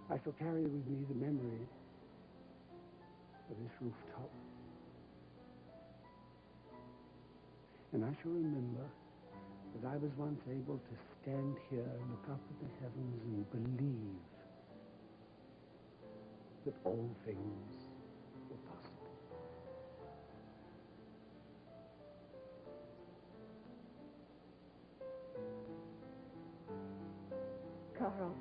I shall carry with me the memory of this rooftop. And I shall remember that I was once able to stand here, look up at the heavens, and believe that all things were possible.
Carl.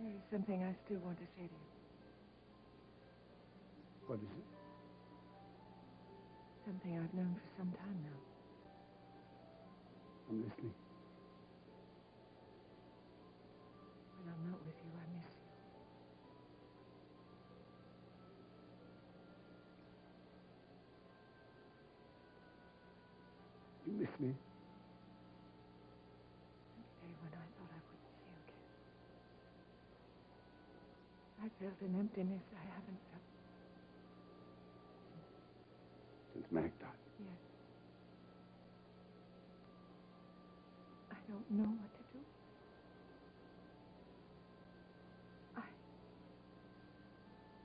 There is something I still want to say to you.
What is it?
Something I've known for some time now.
I'm listening.
When I'm not with you, I miss you.
You miss me?
And today, when I thought I wouldn't see you again, I felt an emptiness I haven't felt.
Since Mac died.
Yes. I don't know what to do.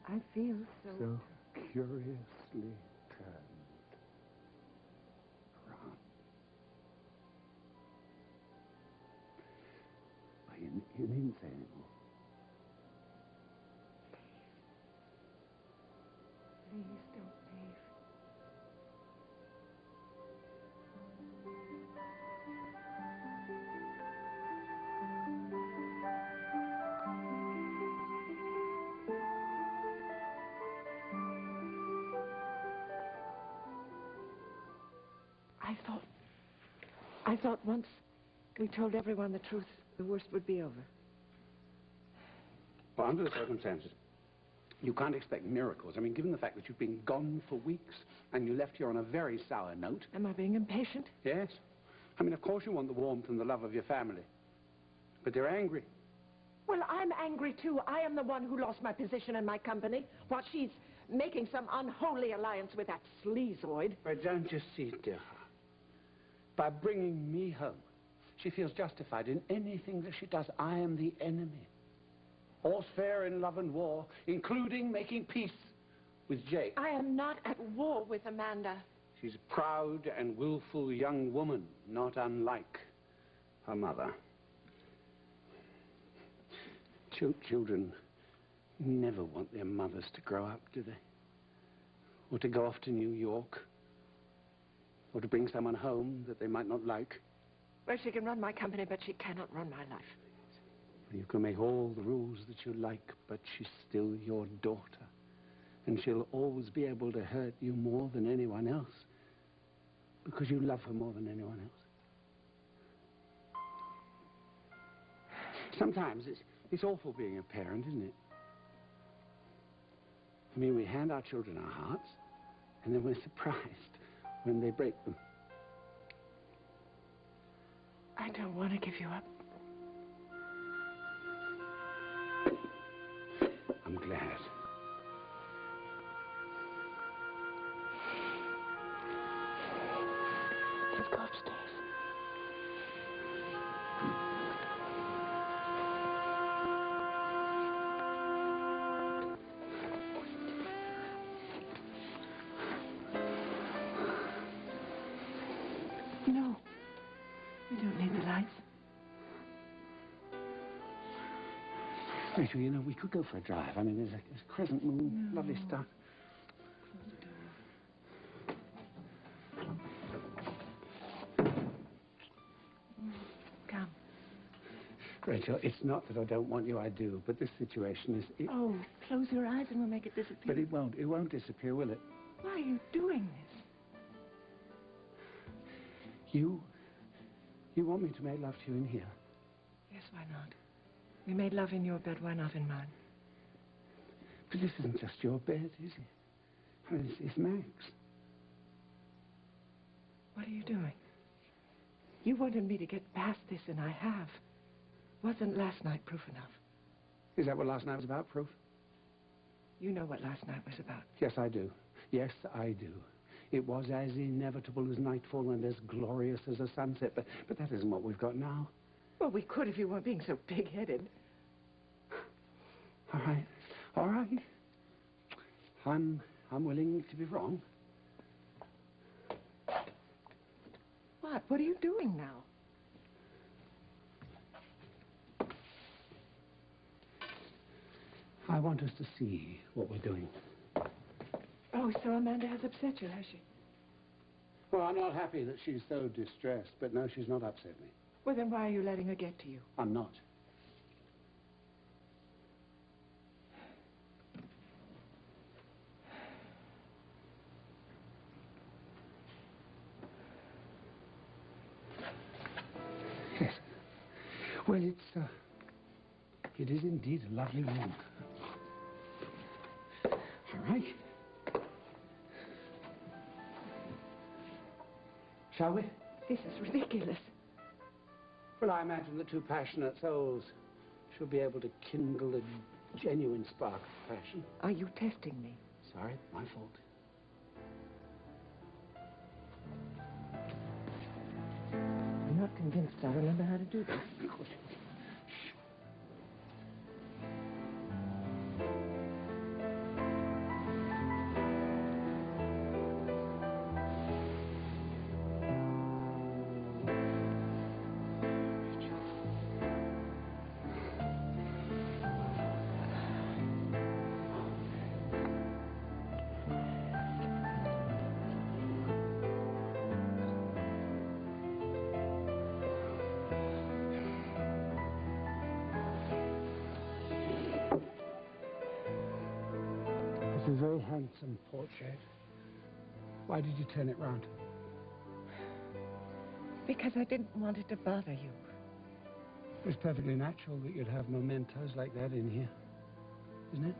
I feel
So curiously turned around. Well, you needn't say anymore.
Please don't leave. I thought once we told everyone the truth, the worst would be over.
Well, under the circumstances, you can't expect miracles. I mean, given the fact that you've been gone for weeks and you left here on a very sour note.
Am I being impatient?
Yes. I mean, of course you want the warmth and the love of your family. But they're angry.
Well, I'm angry, too. I am the one who lost my position and my company, while she's making some unholy alliance with that sleazoid.
But don't you see, dear heart? By bringing me home, she feels justified in anything that she does. I am the enemy. All's fair in love and war, including making peace with Jake.
I am not at war with Amanda.
She's a proud and willful young woman, not unlike her mother. Children never want their mothers to grow up, do they? Or to go off to New York. Or to bring someone home that they might not like.
Well, she can run my company, but she cannot run my life.
You can make all the rules that you like, but she's still your daughter. And she'll always be able to hurt you more than anyone else. Because you love her more than anyone else. Sometimes it's awful being a parent, isn't it? I mean, we hand our children our hearts, and then we're surprised when they break them.
I don't want to give you up.
I'm glad.
Let's go upstairs. No. We don't need the lights.
Rachel, you know, we could go for a drive. I mean, there's a crescent moon, lovely stuff.
Come.
Rachel, it's not that I don't want you, I do, but this situation is...
Oh, close your eyes and we'll make it disappear.
But it won't disappear, will it?
Why are you doing this?
You want me to make love to you in here?
Yes, why not? We made love in your bed, why not in mine?
But this isn't just your bed, is it? I mean, it's Max.
What are you doing? You wanted me to get past this, and I have. Wasn't last night proof enough?
Is that what last night was about, proof?
You know what last night was about.
Yes, I do. Yes, I do. It was as inevitable as nightfall and as glorious as a sunset, but that isn't what we've got now.
Well, we could if you weren't being so pig-headed.
All right. All right. I'm willing to be wrong.
What? What are you doing now?
I want us to see what we're doing.
Oh, so Amanda has upset you, has she?
Well, I'm not happy that she's so distressed, but no, she's not upset me.
Well, then why are you letting her get to you?
I'm not. Yes. Well, it is indeed a lovely room. All right. Shall we?
This is ridiculous.
Well, I imagine the two passionate souls should be able to kindle a genuine spark of passion.
Are you testing me?
Sorry, my fault.
I'm not convinced I remember how to do this.
It's a very handsome portrait. Why did you turn it round?
Because I didn't want it to bother you.
It's perfectly natural that you'd have mementos like that in here, isn't it?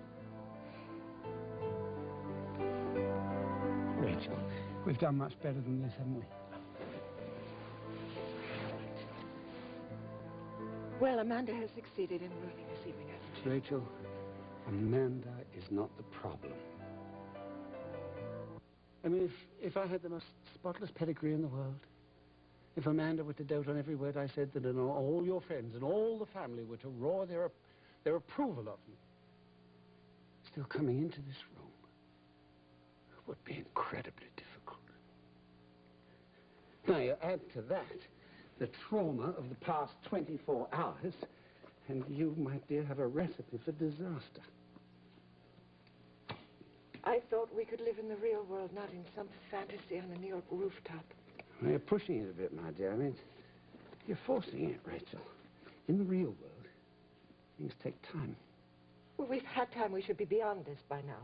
Rachel, we've done much better than this, haven't we?
Well, Amanda has succeeded in ruining this evening, hasn't she?
Rachel, Amanda is not the problem. I mean, if I had the most spotless pedigree in the world, if Amanda were to dote on every word I said, then all your friends and all the family were to roar their approval of me, still coming into this room would be incredibly difficult. Now, you add to that the trauma of the past 24 hours, and you, my dear, have a recipe for disaster.
I thought we could live in the real world, not in some fantasy on a New York rooftop.
Well, you're pushing it a bit, my dear. I mean, you're forcing it, Rachel. In the real world, things take time.
Well, we've had time. We should be beyond this by now.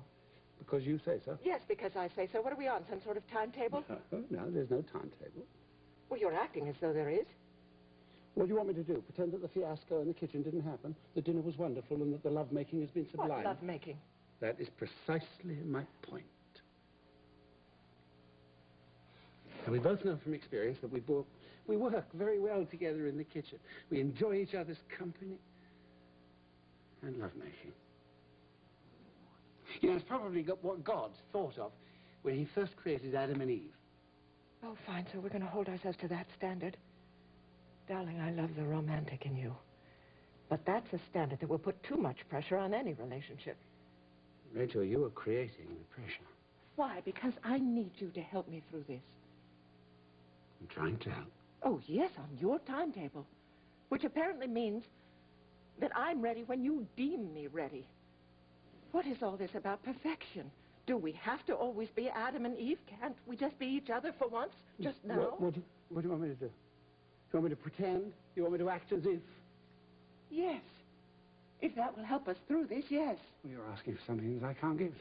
Because you say so?
Yes, because I say so. What are we on, some sort of timetable?
No, there's no timetable.
Well, you're acting as though there is.
What do you want me to do? Pretend that the fiasco in the kitchen didn't happen, the dinner was wonderful, and that the lovemaking has been sublime?
What lovemaking?
That is precisely my point. And we both know from experience that we work very well together in the kitchen. We enjoy each other's company and lovemaking. You know, it's probably what God thought of when he first created Adam and Eve.
Oh, fine, so we're going to hold ourselves to that standard. Darling, I love the romantic in you. But that's a standard that will put too much pressure on any relationship.
Rachel, you are creating the pressure.
Why? Because I need you to help me through this.
I'm trying to help.
Oh, yes, on your timetable. Which apparently means that I'm ready when you deem me ready. What is all this about perfection? Do we have to always be Adam and Eve? Can't we just be each other for once? Just now?
What do you want me to do? Do you want me to pretend? Do you want me to act as if?
Yes. If that will help us through this, yes.
Well, you're asking for something that I can't give.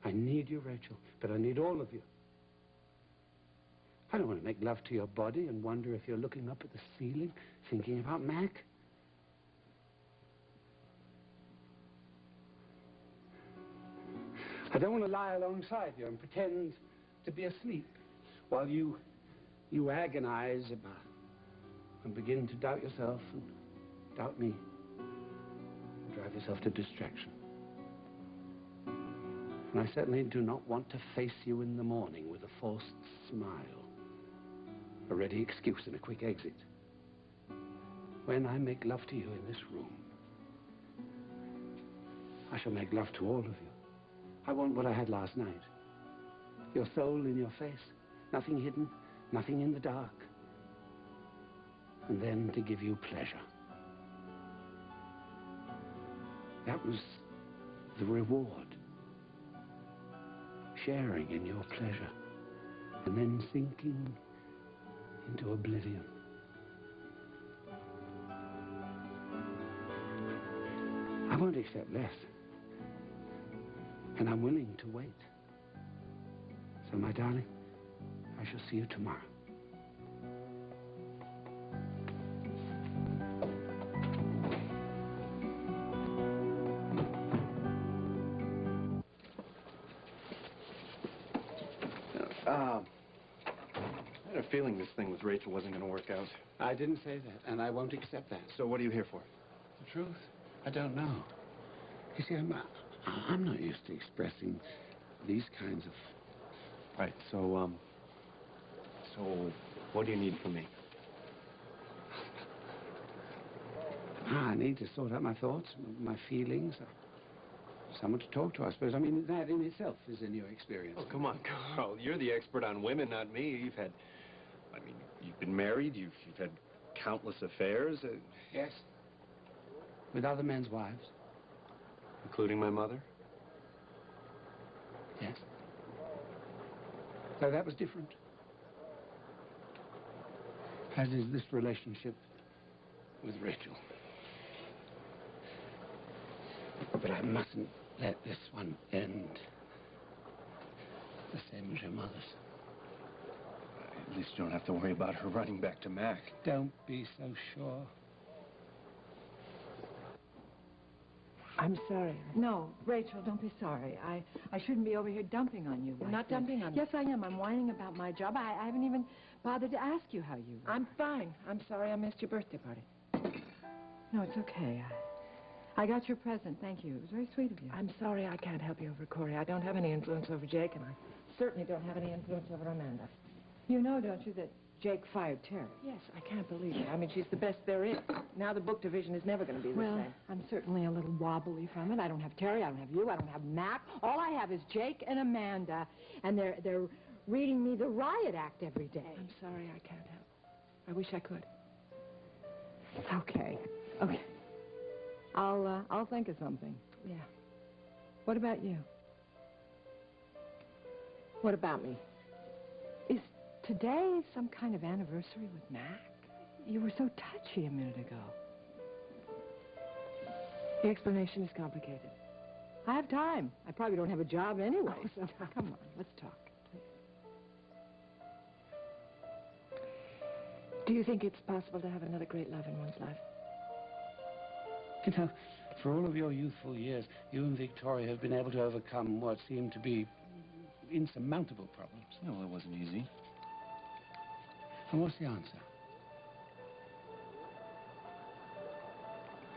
I need you, Rachel, but I need all of you. I don't want to make love to your body and wonder if you're looking up at the ceiling, thinking about Mac. I don't want to lie alongside you and pretend to be asleep while you agonize about and begin to doubt yourself and doubt me. Drive yourself to distraction. And I certainly do not want to face you in the morning with a forced smile, a ready excuse and a quick exit. When I make love to you in this room, I shall make love to all of you. I want what I had last night. Your soul in your face, nothing hidden, nothing in the dark. And then to give you pleasure. That was the reward. Sharing in your pleasure. And then sinking into oblivion. I won't accept less. And I'm willing to wait. So, my darling, I shall see you tomorrow.
I had a feeling this thing with Rachel wasn't going to work out.
I didn't say that, and I won't accept that.
So what are you here for?
The truth? I don't know. You see, I'm not used to expressing these kinds of...
Right, so what do you need from me?
I need to sort out my thoughts, my feelings. Someone to talk to, I suppose. I mean, that in itself is a new experience.
Oh, come on, Carl. You're the expert on women, not me. You've been married. You've had countless affairs.
Yes. With other men's wives.
Including my mother?
Yes. So that was different. As is this relationship with Rachel. But I mustn't let this one end the same as your mother's.
At least you don't have to worry about her running back to Mac.
Don't be so sure.
I'm sorry.
No, Rachel, don't be sorry. I shouldn't be over here dumping on you.
You're not dumping on me.
Yes, I am. I'm whining about my job. I haven't even bothered to ask you how you were.
I'm fine. I'm sorry I missed your birthday party.
No, it's okay. I got your present. Thank you. It was very sweet of you.
I'm sorry I can't help you over Corey. I don't have any influence over Jake, and I certainly don't have any influence over Amanda.
You know, don't you, that Jake fired Terry?
Yes, I can't believe it. I mean, she's the best there is. Now the book division is never going to be the
Well,
same.
I'm certainly a little wobbly from it. I don't have Terry. I don't have you. I don't have Mac. All I have is Jake and Amanda, and they're reading me the riot act every day.
I'm sorry I can't help. I wish I could.
Okay. Okay. I'll think of something.
Yeah.
What about you?
What about me?
Is today some kind of anniversary with Mac? You were so touchy a minute ago.
The explanation is complicated.
I have time. I probably don't have a job anyway, so come on, let's talk, please.
Do you think it's possible to have another great love in one's life?
You know, for all of your youthful years, you and Victoria have been able to overcome what seemed to be insurmountable problems.
No, it wasn't easy.
And what's the answer?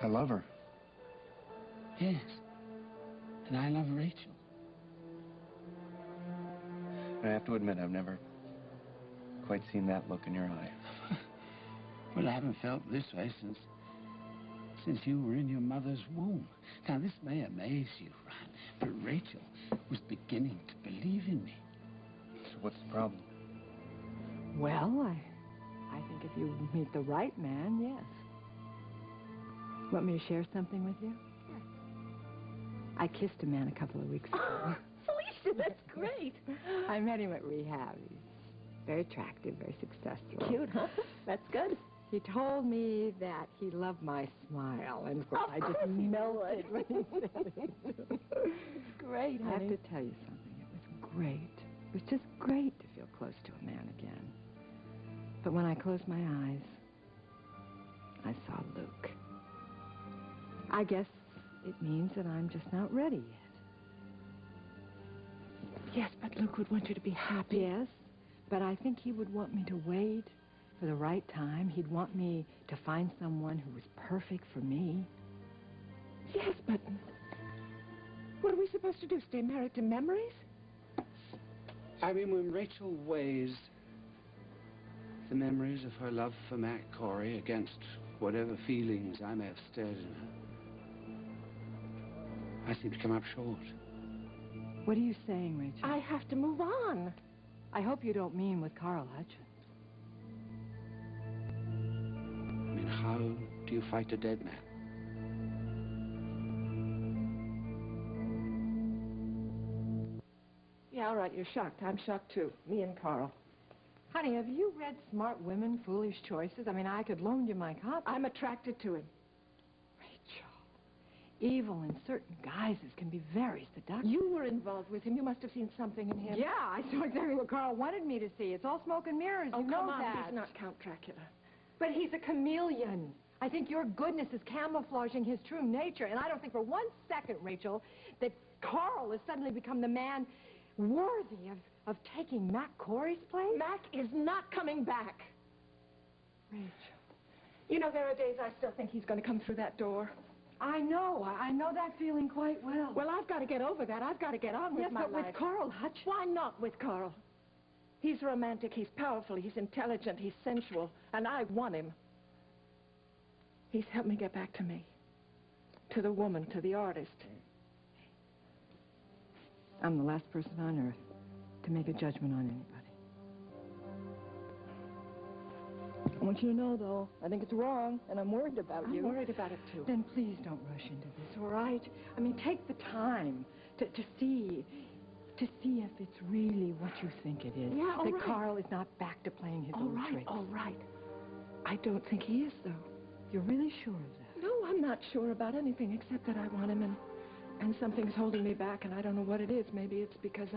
I love her.
Yes. And I love Rachel.
I have to admit, I've never quite seen that look in your eye.
Well, I haven't felt this way since you were in your mother's womb. Now, this may amaze you, right? But Rachel was beginning to believe in me.
So what's the problem?
Well, I think if you meet the right man, yes. Want me to share something with you?
Yes.
I kissed a man a couple of weeks ago.
Felicia, that's great.
I met him at rehab. He's very attractive, very successful.
Cute, huh? That's good.
He told me that he loved my smile, and of course I just
he
melted when he said it.
Great,
I have
honey.
to tell you something. It was great. It was just great to feel close to a man again. But when I closed my eyes, I saw Luke. I guess it means that I'm just not ready yet.
Yes, but Luke would want you to be happy.
Yes, but I think he would want me to wait for the right time. He'd want me to find someone who was perfect for me.
Yes, but what are we supposed to do? Stay married to memories?
I mean, when Rachel weighs the memories of her love for Mac Corey against whatever feelings I may have stirred in her, I seem to come up short.
What are you saying, Rachel?
I have to move on.
I hope you don't mean with Carl Hutchins.
I mean, how do you fight a dead man?
Yeah, all right, you're shocked. I'm shocked, too. Me and Carl.
Honey, have you read Smart Women, Foolish Choices? I mean, I could loan you my copy.
I'm attracted to him.
Rachel, evil in certain guises can be very seductive.
You were involved with him. You must have seen something in him.
Yeah, I saw exactly what Carl wanted me to see. It's all smoke and mirrors.
Oh,
You know
come on.
that.
He's not Count Dracula.
But he's a chameleon. I think your goodness is camouflaging his true nature. And I don't think for 1 second, Rachel, that Carl has suddenly become the man worthy of taking Mac Corey's place.
Mac is not coming back.
Rachel.
You know, there are days I still think he's going to come through that door.
I know that feeling quite well.
Well, I've got to get over that. I've got to get on with
yes,
my
but
life.
with Carl Hutchins.
Why not with Carl? He's romantic, he's powerful, he's intelligent, he's sensual, and I want him. He's helped me get back to me. To the woman, to the artist.
I'm the last person on earth to make a judgment on anybody. I want you to know, though, I think it's wrong, and I'm worried about you.
I'm worried about it, too.
Then please don't rush into this, all right? I mean, take the time to see if it's really what you think it is.
Yeah, all
that
right.
Carl is not back to playing his old tricks.
All right. I don't think he is, though.
You're really sure of that?
No, I'm not sure about anything except that I want him, and something's holding me back, and I don't know what it is. Maybe it's because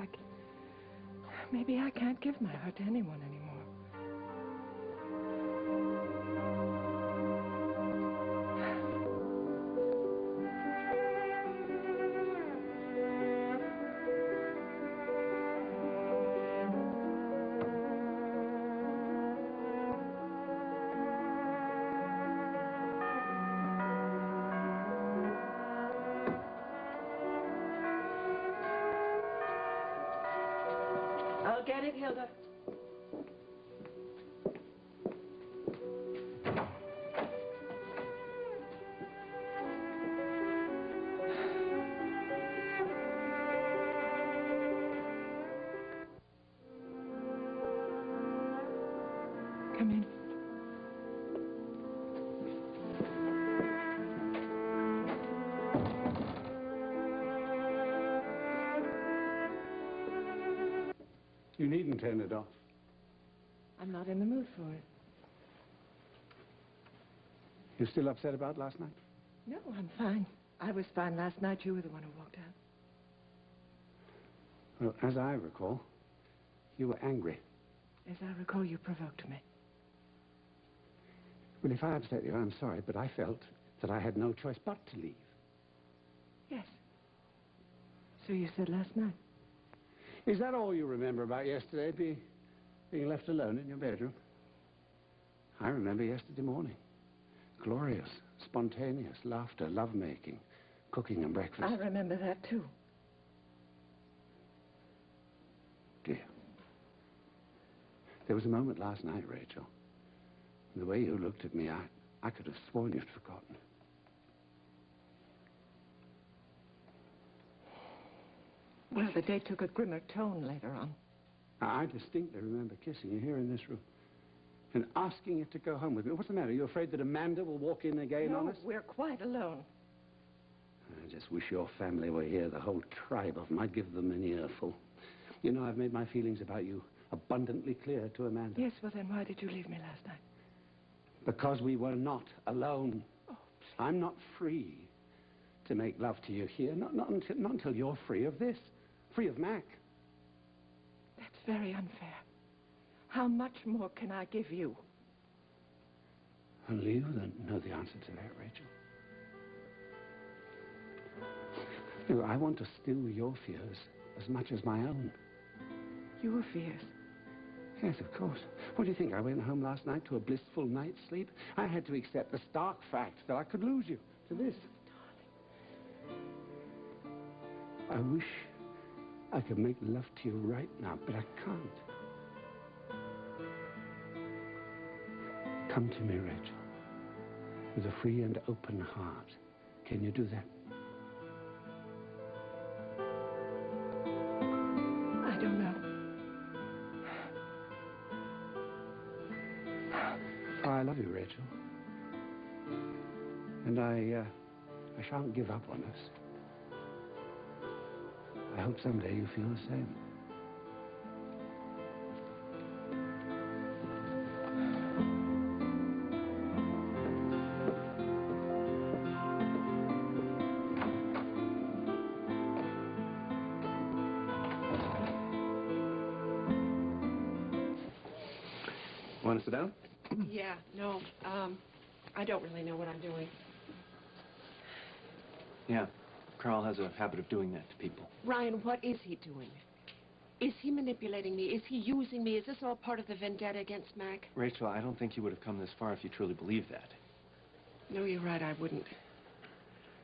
maybe I can't give my heart to anyone anymore. I'll get it, Hilda.
Come in.
You needn't turn it off.
I'm not in the mood for it.
You still upset about last night?
No, I'm fine. I was fine last night. You were the one who walked out.
Well, as I recall, you were angry.
As I recall, you provoked me.
Well, if I upset you, I'm sorry, but I felt that I had no choice but to leave.
Yes. So you said last night.
Is that all you remember about yesterday, being left alone in your bedroom? I remember yesterday morning. Glorious, spontaneous laughter, lovemaking, cooking and breakfast.
I remember that, too.
Dear. There was a moment last night, Rachel. The way you looked at me, I could have sworn you'd forgotten.
Well, the day took a grimmer tone later on.
I distinctly remember kissing you here in this room and asking you to go home with me. What's the matter? Are you afraid that Amanda will walk in again on us?
No, we're quite alone.
I just wish your family were here, the whole tribe of them. I'd give them an earful. You know, I've made my feelings about you abundantly clear to Amanda.
Yes, well, then why did you leave me last night?
Because we were not alone.
Oh,
I'm not free to make love to you here. Not until you're free of this. Free of Mac.
that's very unfair. How much more can I give you?
Only you know the answer to that, Rachel. You know, I want to still your fears as much as my own.
Your fears?
Yes, of course. What do you think? I went home last night to a blissful night's sleep. I had to accept the stark fact that I could lose you to this. I wish I could make love to you right now, but I can't. Come to me, Rachel, with a free and open heart. Can you do that?
I don't know.
Oh, I love you, Rachel. And I shan't give up on us. I hope someday you feel the same.
Want to sit down?
Yeah, no, I don't really know what I'm doing.
Yeah. Carl has a habit of doing that to people.
Ryan, what is he doing? Is he manipulating me? Is he using me? Is this all part of the vendetta against Mac?
Rachel, I don't think you would have come this far if you truly believed that.
No, you're right, I wouldn't.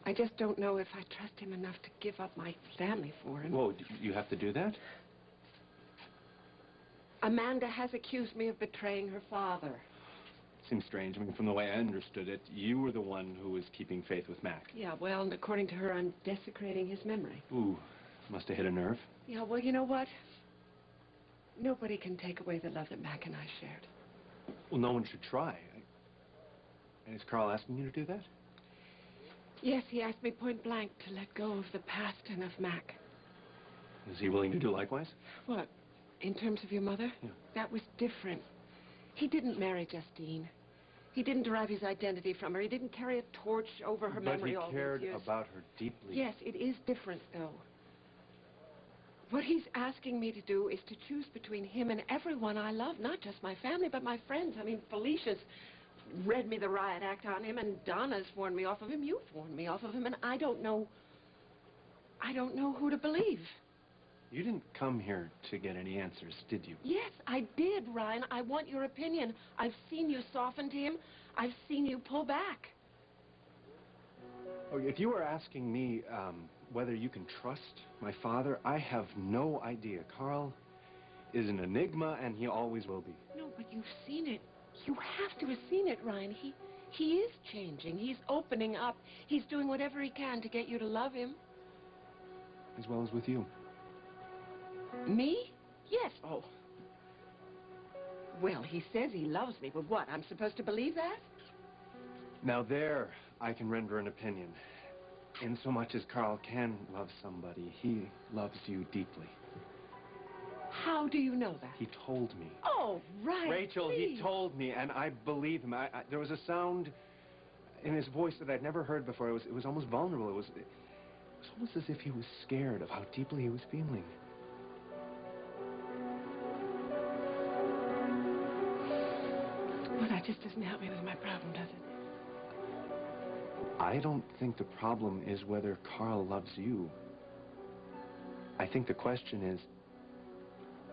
I just don't know if I trust him enough to give up my family for him.
Whoa, you have to do that?
Amanda has accused me of betraying her father.
Seems strange. I mean, from the way I understood it, you were the one who was keeping faith with Mac.
Yeah, well, and according to her, I'm desecrating his memory.
Ooh, must have hit a nerve.
Yeah, well, you know what? Nobody can take away the love that Mac and I shared.
Well, no one should try. And is Carl asking you to do that?
Yes, he asked me point blank to let go of the past and of Mac.
Is he willing to do likewise?
What? In terms of your mother?
Yeah.
That was different. He didn't marry Justine. He didn't derive his identity from her. He didn't carry a torch over her memory all
But
these
he cared
years.
about her deeply.
Yes, it is different, though. What he's asking me to do is to choose between him and everyone I love, not just my family, but my friends. I mean, Felicia's read me the riot act on him, and Donna's warned me off of him. You've warned me off of him, and I don't know who to believe.
You didn't come here to get any answers, did you?
Yes, I did, Ryan. I want your opinion. I've seen you soften to him. I've seen you pull back.
Oh, if you were asking me whether you can trust my father, I have no idea. Carl is an enigma, and he always will be.
No, but you've seen it. You have to have seen it, Ryan. He is changing. He's opening up. He's doing whatever he can to get you to love him.
As well as with you.
Me? Yes. Oh. Well, he says he loves me, but what? I'm supposed to believe that?
Now there, I can render an opinion. In so much as Carl can love somebody, he loves you deeply.
How do you know that?
He told me.
Oh, right.
Rachel,
please.
he told me, and I believe him. There was a sound in his voice that I'd never heard before. It was almost vulnerable. It was almost as if he was scared of how deeply he was feeling.
Well, that just doesn't help me with my problem, does it?
I don't think the problem is whether Carl loves you. I think the question is,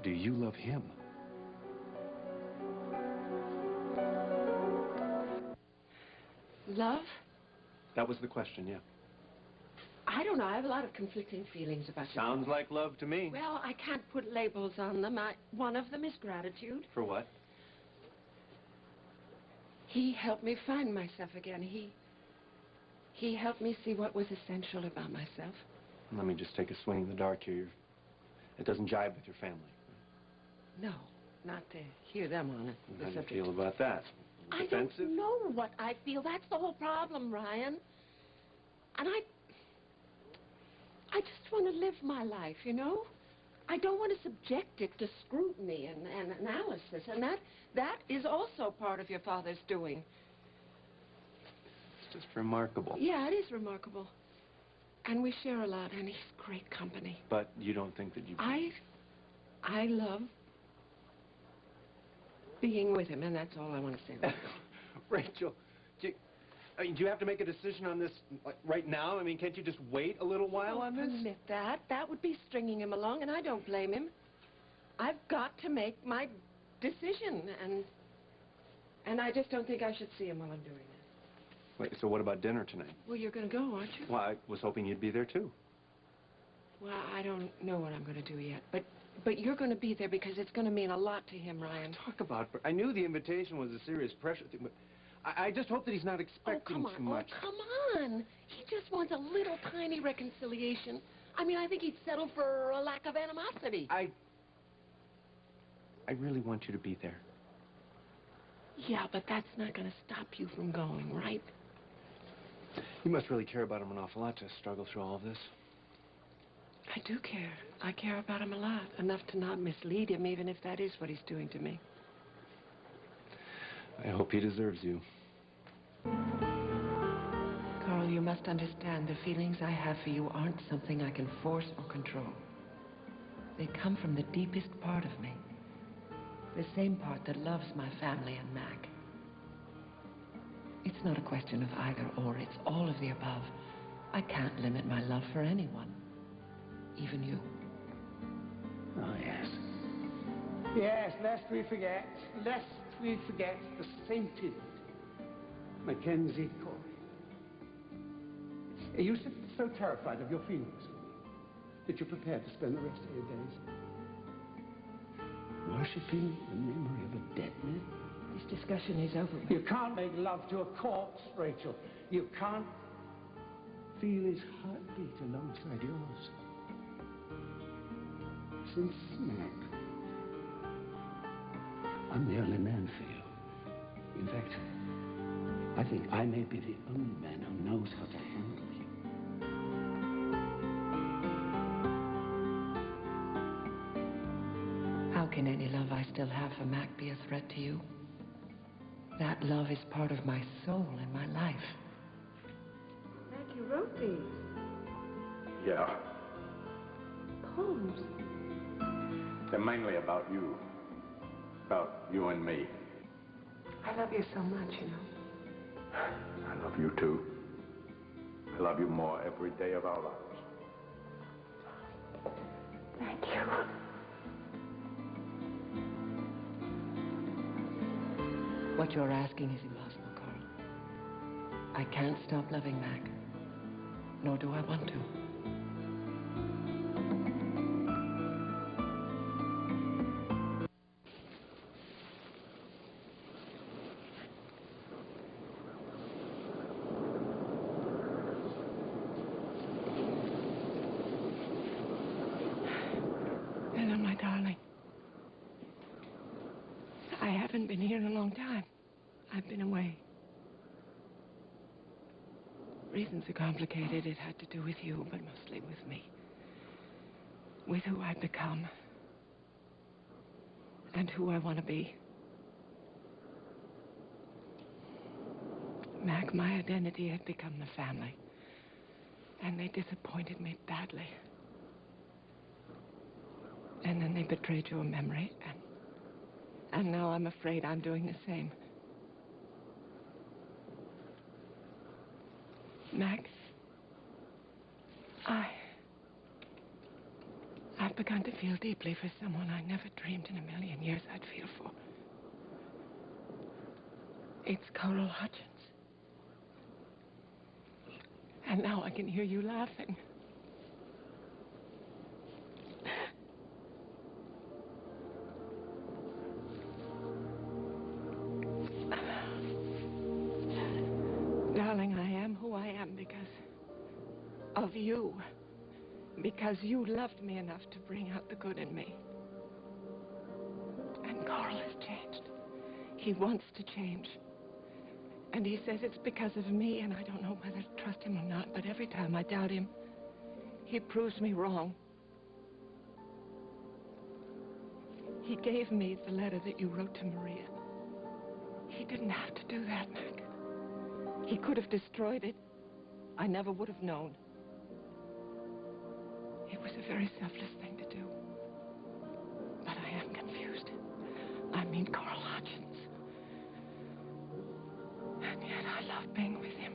do you love him?
Love?
That was the question, yeah.
I don't know. I have a lot of conflicting feelings about you.
Sounds like love to me.
Well, I can't put labels on them. One of them is gratitude.
For what?
He helped me find myself again. He helped me see what was essential about myself.
Let me just take a swing in the dark here. It doesn't jibe with your family.
No, not to hear them on it.
How do you feel about that? Defensive?
I don't know what I feel. That's the whole problem, Ryan. And I just want to live my life, you know? I don't want to subject it to scrutiny and analysis. And that is also part of your father's doing.
It's just remarkable.
Yeah, it is remarkable. And we share a lot, and he's great company.
But you don't think that you...
I love being with him, and that's all I want to say.
Rachel, do you have to make a decision on this like, right now? I mean, can't you just wait a little while on this?
Don't permit that. That would be stringing him along, and I don't blame him. I've got to make my decision, and I just don't think I should see him while I'm doing it.
Wait, so what about dinner tonight?
Well, you're going to go, aren't you?
Well, I was hoping you'd be there, too.
Well, I don't know what I'm going to do yet, but you're going to be there because it's going to mean a lot to him, Ryan.
Talk about... I knew the invitation was a serious pressure thing, but I just hope that he's not expecting too much.
Oh, come on. He just wants a little tiny reconciliation. I mean, I think he'd settle for a lack of animosity.
I really want you to be there.
Yeah, but that's not going to stop you from going, right?
You must really care about him an awful lot to struggle through all of this.
I do care. I care about him a lot. Enough to not mislead him, even if that is what he's doing to me.
I hope he deserves you.
Carl, you must understand the feelings I have for you aren't something I can force or control. They come from the deepest part of me. The same part that loves my family and Mac. It's not a question of either or. It's all of the above. I can't limit my love for anyone. Even you.
Oh, yes. Yes, lest we forget the sainted Mackenzie Corey. You seem so terrified of your feelings that you're prepared to spend the rest of your days worshipping the memory of a dead man.
This discussion is over.
You can't make love to a corpse, Rachel. You can't feel his heartbeat alongside yours. Since Mac, I'm the only man for you. In fact, I think I may be the only man who knows how to handle you.
How can any love I still have for Mac be a threat to you? That love is part of my soul and my life. Mac, you wrote these.
Yeah.
Poems.
They're mainly about you. About you and me.
I love you so much, you know.
I love you too. I love you more every day of our lives.
Thank you. What you're asking is impossible, Carl. I can't stop loving Mac. Nor do I want to. haven't been here in a long time. I've been away. Reasons are complicated. It had to do with you, but mostly with me. With who I've become. And who I want to be. Mac, my identity had become the family. And they disappointed me badly. And then they betrayed your memory, and now I'm afraid I'm doing the same. Mac, I've begun to feel deeply for someone I never dreamed in a million years I'd feel for. It's Coral Hutchins. And now I can hear you laughing. Darling, I am who I am because of you. Because you loved me enough to bring out the good in me. And Carl has changed. He wants to change. And he says it's because of me, and I don't know whether to trust him or not, but every time I doubt him, he proves me wrong. He gave me the letter that you wrote to Maria. He didn't have to do that, Mac. He could have destroyed it. I never would have known. It was a very selfless thing to do. But I am confused. I mean Carl Hutchins. And yet I love being with him.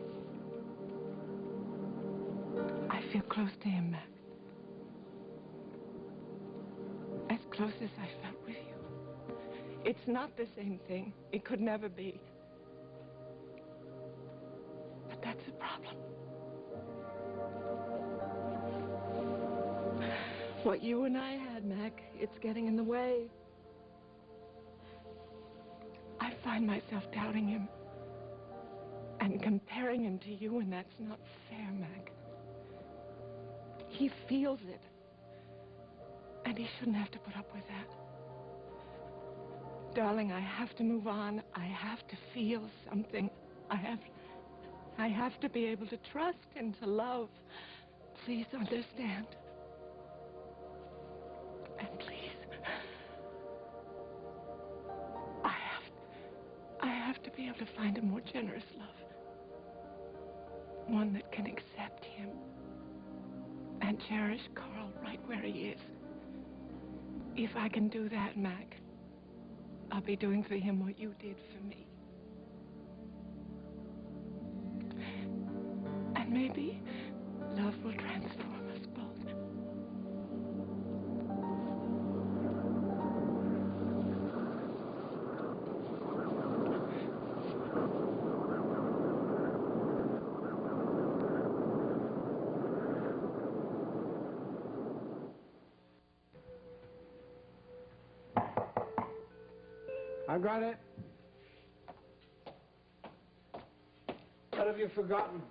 I feel close to him, Mac. As close as I felt with you. It's not the same thing. It could never be. But that's a problem. What you and I had, Mac, it's getting in the way. I find myself doubting him and comparing him to you, and that's not fair, Mac. He feels it, and he shouldn't have to put up with that. Darling, I have to move on. I have to feel something. I have to be able to trust and to love. Please understand. And please, I have to be able to find a more generous love. One that can accept him and cherish Carl right where he is. If I can do that, Mac, I'll be doing for him what you did for me. And maybe love will transform us both.
I got it. What have you forgotten?